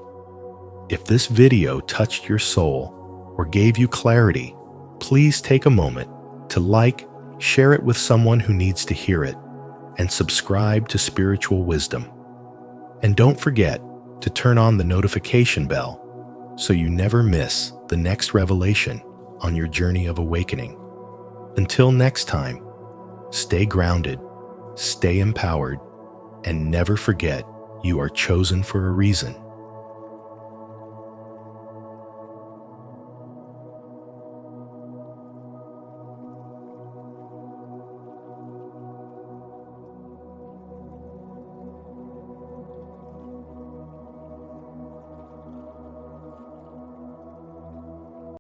If this video touched your soul or gave you clarity, please take a moment to like, share it with someone who needs to hear it, and subscribe to Spiritual Wisdom. And don't forget to turn on the notification bell so you never miss the next revelation on your journey of awakening. Until next time, stay grounded, stay empowered, and never forget you are chosen for a reason.